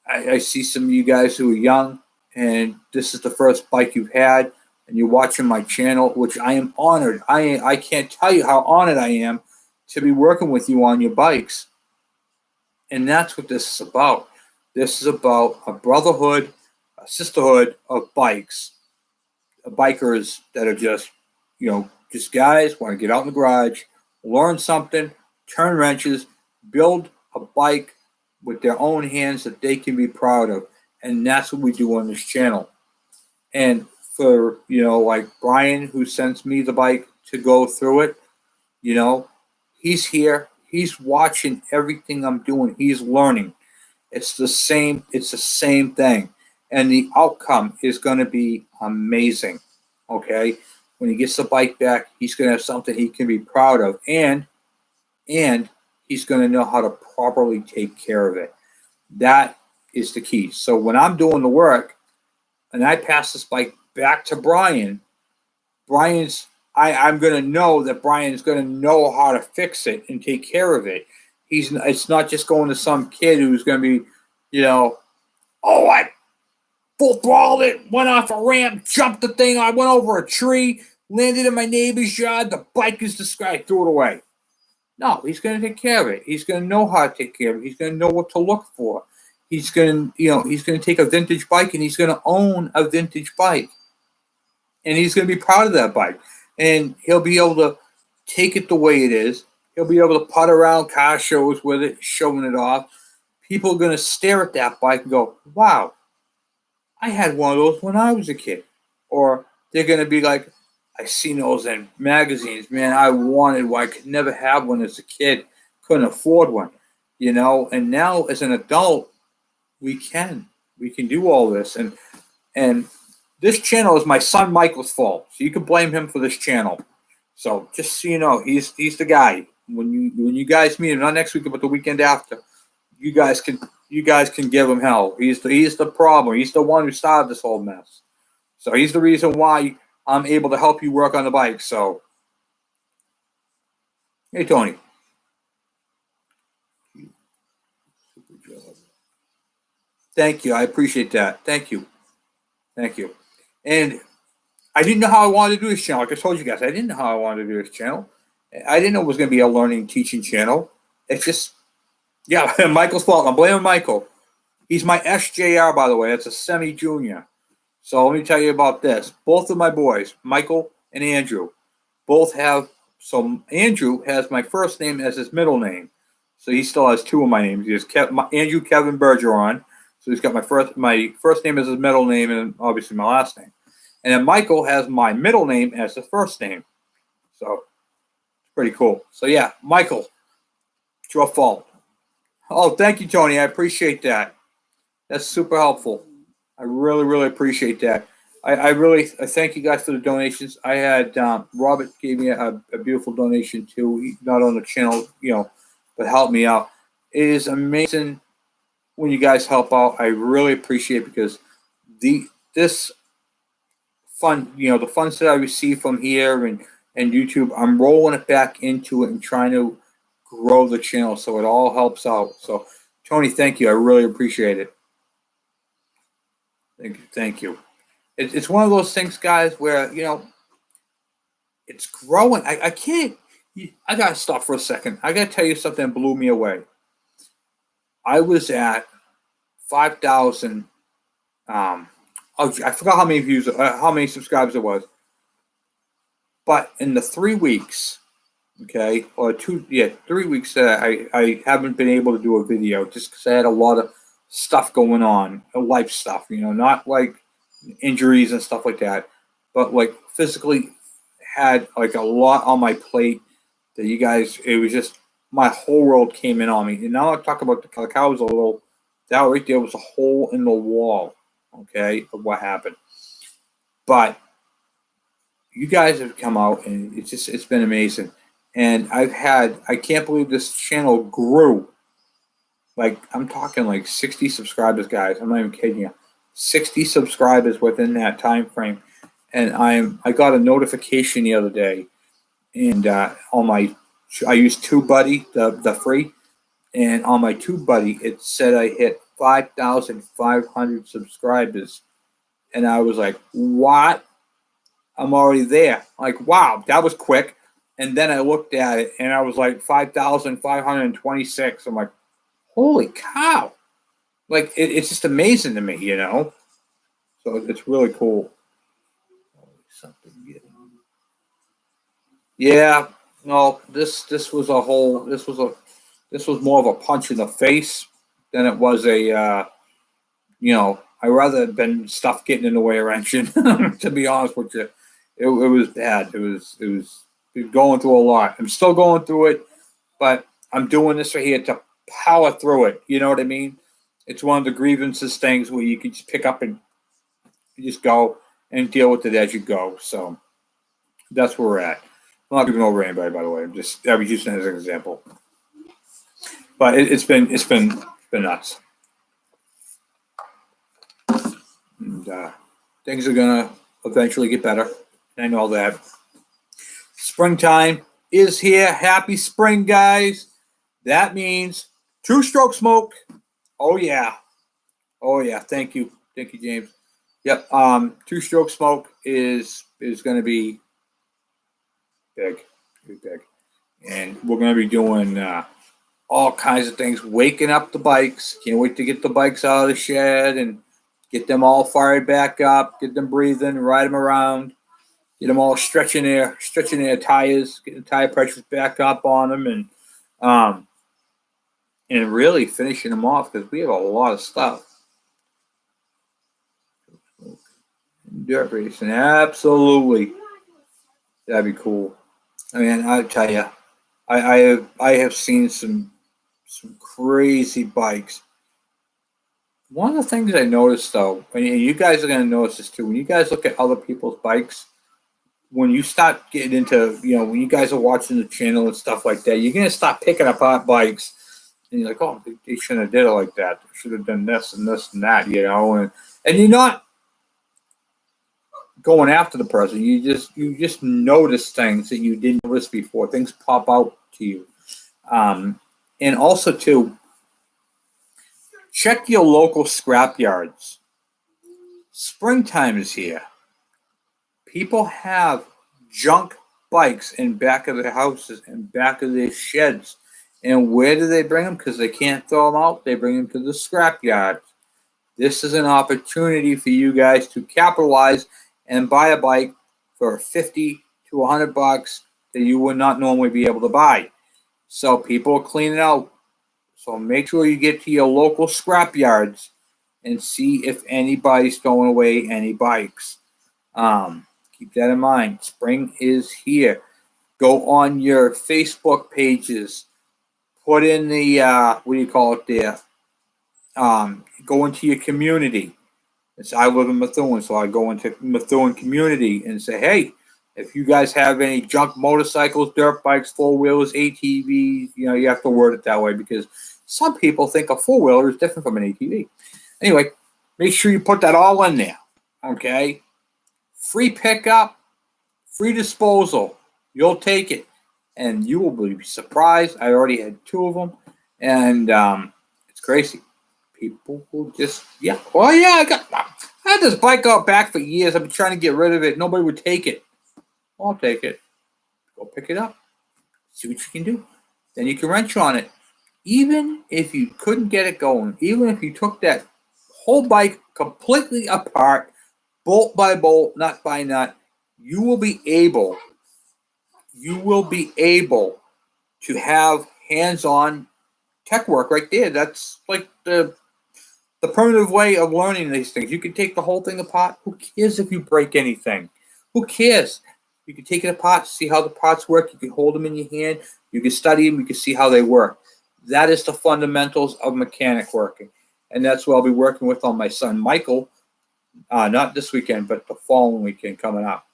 I see some of you guys who are young, and this is the first bike you've had, and you're watching my channel, which I am honored. I can't tell you how honored I am to be working with you on your bikes. And that's what this is about. This is about a brotherhood, a sisterhood of bikes, bikers that are just, just guys want to get out in the garage, learn something, turn wrenches, build a bike with their own hands that they can be proud of. And that's what we do on this channel. And for, like Brian, who sends me the bike to go through it, he's here. He's watching everything I'm doing. He's learning. It's the same thing. And the outcome is going to be amazing. Okay? When he gets the bike back, he's going to have something he can be proud of. And he's going to know how to properly take care of it. That is the key. So when I'm doing the work and I pass this bike back to Brian, I'm going to know that Brian's going to know how to fix it and take care of it. It's not just going to some kid who's going to be, I full throttled it, went off a ramp, jumped the thing, I went over a tree, landed in my neighbor's yard, the bike is destroyed, threw it away. No, he's going to take care of it. He's going to know how to take care of it. He's going to know what to look for. He's going to take a vintage bike and he's going to own a vintage bike. And he's going to be proud of that bike. And he'll be able to take it the way it is. He'll be able to putt around car shows with it, showing it off. People are going to stare at that bike and go, wow, I had one of those when I was a kid. Or they're going to be like, I seen those in magazines. Man, I wanted one. I could never have one as a kid. Couldn't afford one. And now as an adult, we can do all this. And this channel is my son Michael's fault. So you can blame him for this channel. So just so you know, he's the guy. When you guys meet him, not next week, but the weekend after, you guys can give him hell. He's the problem. He's the one who started this whole mess. So he's the reason why I'm able to help you work on the bike. So, hey, Tony. Super job. Thank you. I appreciate that. Thank you. And I didn't know how I wanted to do this channel. Like I told you guys, I didn't know how I wanted to do this channel. I didn't know it was going to be a learning, teaching channel. It's just, Michael's fault. I'm blaming Michael. He's my SJR, by the way. That's a semi-junior. So let me tell you about this. Both of my boys, Michael and Andrew, both have, so Andrew has my first name as his middle name. So he still has two of my names. He has Andrew Kevin Bergeron. So he's got my first name as his middle name and obviously my last name. And then Michael has my middle name as his first name. So it's pretty cool. So yeah, Michael, it's your fault. Oh, thank you, Tony. I appreciate that. That's super helpful. I really, really appreciate that. I really I thank you guys for the donations. I had Robert gave me a beautiful donation too. Not on the channel, but helped me out. It is amazing when you guys help out. I really appreciate it because this fund, the funds that I receive from here and YouTube, I'm rolling it back into it and trying to grow the channel so it all helps out. So Tony, thank you. I really appreciate it. Thank you. It's one of those things, guys, where it's growing. I can't. I gotta stop for a second. I gotta tell you something that blew me away. I was at 5,000. I forgot how many views, how many subscribers it was. But in the 3 weeks, okay, or 3 weeks that I haven't been able to do a video just because I had a lot of stuff going on, life stuff, not like injuries and stuff like that, but like physically had like a lot on my plate that you guys, it was just my whole world came in on me. And now I talk about the cow was a little, that right there was a hole in the wall, okay, of what happened. But you guys have come out and it's been amazing. And I can't believe this channel grew. Like, I'm talking like 60 subscribers, guys. I'm not even kidding you. 60 subscribers within that time frame. And I got a notification the other day, and I use TubeBuddy, the free, and on my TubeBuddy it said I hit 5,500 subscribers, and I was like, what? I'm already there. Like, wow, that was quick. And then I looked at it, and I was like 5,526. I'm like, holy cow! Like, it's just amazing to me, So it's really cool. Yeah, no, this was more of a punch in the face than it was I rather have been stuff getting in the way of wrenching. To be honest with you, it was bad. It was going through a lot. I'm still going through it, but I'm doing this right here to power through it. You know what I mean? It's one of the grievances things where you can just pick up and just go and deal with it as you go. So that's where we're at. I'm not giving over anybody, by the way. I was using it as an example. But it's been nuts. And things are gonna eventually get better. I know that. Springtime is here. Happy spring, guys. That means 2-stroke smoke. Oh yeah. Oh yeah. Thank you, James. Yep. 2-stroke smoke is gonna be big, and we're gonna be doing all kinds of things, waking up the bikes. Can't wait to get the bikes out of the shed and get them all fired back up, get them breathing, ride them around, get them all stretching their tires, get the tire pressures back up on them, and really finishing them off because we have a lot of stuff. Dirt racing, absolutely. That'd be cool. I mean, I tell you, I have seen some crazy bikes. One of the things I noticed, though, and you guys are going to notice this too, when you guys look at other people's bikes, when you start getting into, when you guys are watching the channel and stuff like that, you're going to start picking apart bikes, and you're like, oh, they shouldn't have did it like that. They should have done this and this and that, and you're not going after the person. You just notice things that you didn't notice before. Things pop out to you, and also too, check your local scrap yards. Springtime is here. People have junk bikes in back of their houses and back of their sheds. And where do they bring them? Because they can't throw them out. They bring them to the scrap yards. This is an opportunity for you guys to capitalize and buy a bike for $50 to $100 that you would not normally be able to buy. So people are cleaning out. So make sure you get to your local scrap yards and see if anybody's throwing away any bikes. Keep that in mind. Spring is here. Go on your Facebook pages. Put in the, what do you call it there? Go into your community. So I live in Methuen, so I go into Methuen community and say, hey, if you guys have any junk motorcycles, dirt bikes, four wheelers, ATVs, you have to word it that way because some people think a four wheeler is different from an ATV. Anyway, make sure you put that all in there. Okay, free pickup, free disposal. You'll take it, and you will be surprised. I already had 2 of them, and it's crazy. People will just, I had this bike out back for years. I've been trying to get rid of it. Nobody would take it. I'll take it. Go pick it up. See what you can do. Then you can wrench on it. Even if you couldn't get it going, even if you took that whole bike completely apart, bolt by bolt, nut by nut, you will be able to have hands-on tech work right there. That's like the primitive way of learning these things. You can take the whole thing apart. Who cares if you break anything? Who cares? You can take it apart, see how the parts work. You can hold them in your hand. You can study them. You can see how they work. That is the fundamentals of mechanic working. And that's what I'll be working with on my son, Michael, not this weekend, but the following weekend coming up.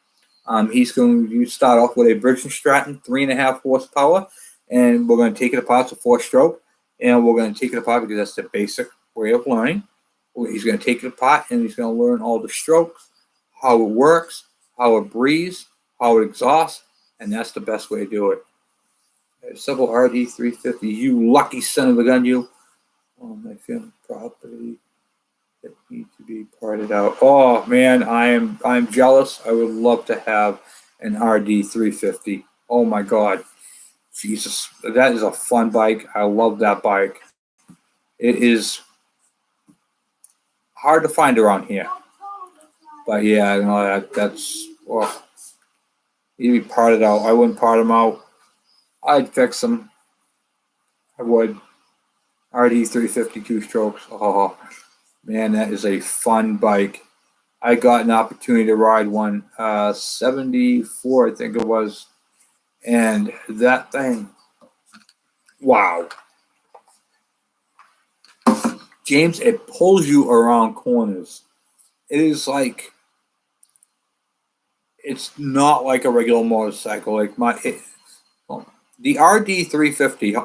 He's going to start off with a Briggs & Stratton 3.5 horsepower, and we're going to take it apart to 4-stroke, and we're going to take it apart because that's the basic way of learning. He's going to take it apart, and he's going to learn all the strokes, how it works, how it breathes, how it exhausts, and that's the best way to do it. Several RD 350, you lucky son of a gun, you. Oh, my family property that needs to be parted out. Oh man, I'm jealous. I would love to have an RD 350. Oh my God, Jesus, that is a fun bike. I love that bike. It is hard to find around here, but yeah, that's he'd be parted out. I wouldn't part them out. I'd fix them. I would. RD 350 2-strokes. Oh man, that is a fun bike. I got an opportunity to ride one, 74, I think it was, and that thing, wow. James, it pulls you around corners. It is like, it's not like a regular motorcycle. Like the RD 350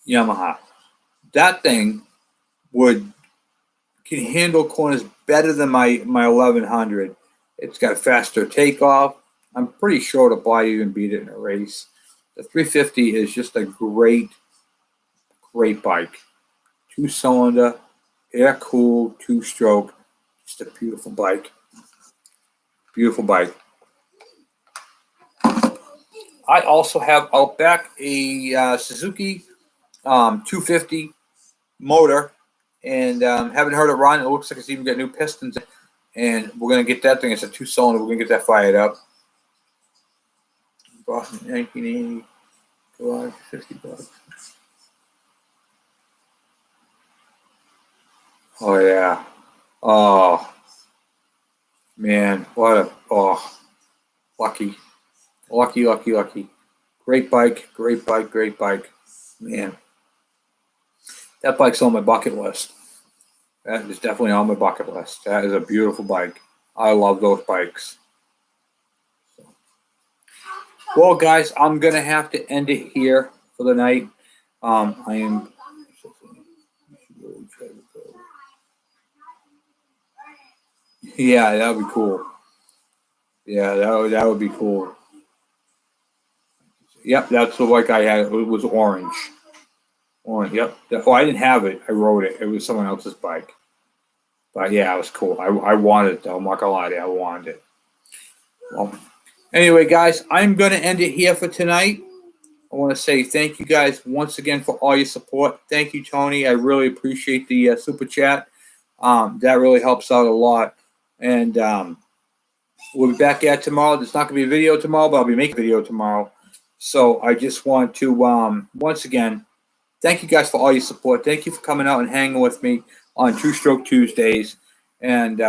Yamaha, that thing can handle corners better than my 1100. It's got a faster takeoff. I'm pretty sure the body even beat it in a race. The 350 is just a great bike. 2-cylinder, air-cooled, 2-stroke. Just a beautiful bike. Beautiful bike. I also have out back a Suzuki 250 motor, and haven't heard it run. It looks like it's even got new pistons, and we're going to get that thing. It's a 2-cylinder. We're going to get that fired up. Boston, 1980. $50. Oh yeah. Oh man, lucky. Great bike. Man, that bike's on my bucket list. That is definitely on my bucket list. That is a beautiful bike. I love those bikes. Well, guys, I'm gonna have to end it here for the night. I am. Yeah, that would be cool. Yeah, that would be cool. Yep, that's the bike I had. It was orange. Orange. Yep. Oh, I didn't have it. I rode it. It was someone else's bike. But yeah, it was cool. I wanted it though. I'm not gonna lie to you. I wanted it. Well, anyway, guys, I'm gonna end it here for tonight. I want to say thank you guys once again for all your support. Thank you, Tony. I really appreciate the super chat. That really helps out a lot. And we'll be back at tomorrow. There's not going to be a video tomorrow, but I'll be making a video tomorrow. So I just want to, once again, thank you guys for all your support. Thank you for coming out and hanging with me on 2-Stroke Tuesdays and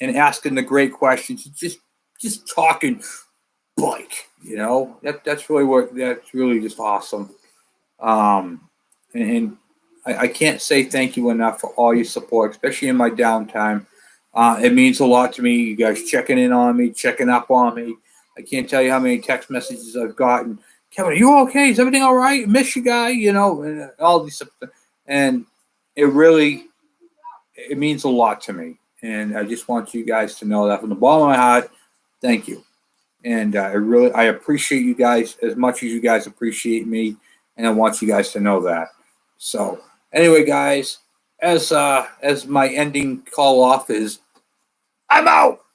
asking the great questions. Just talking bike, that's really just awesome. And I can't say thank you enough for all your support, especially in my downtime. It means a lot to me. You guys checking in on me, checking up on me. I can't tell you how many text messages I've gotten. Kevin, are you okay? Is everything all right? Miss you, guy. You know, and all these stuff. And it means a lot to me. And I just want you guys to know that from the bottom of my heart. Thank you. And I appreciate you guys as much as you guys appreciate me, and I want you guys to know that. So anyway, guys, as my ending call off is, I'm out.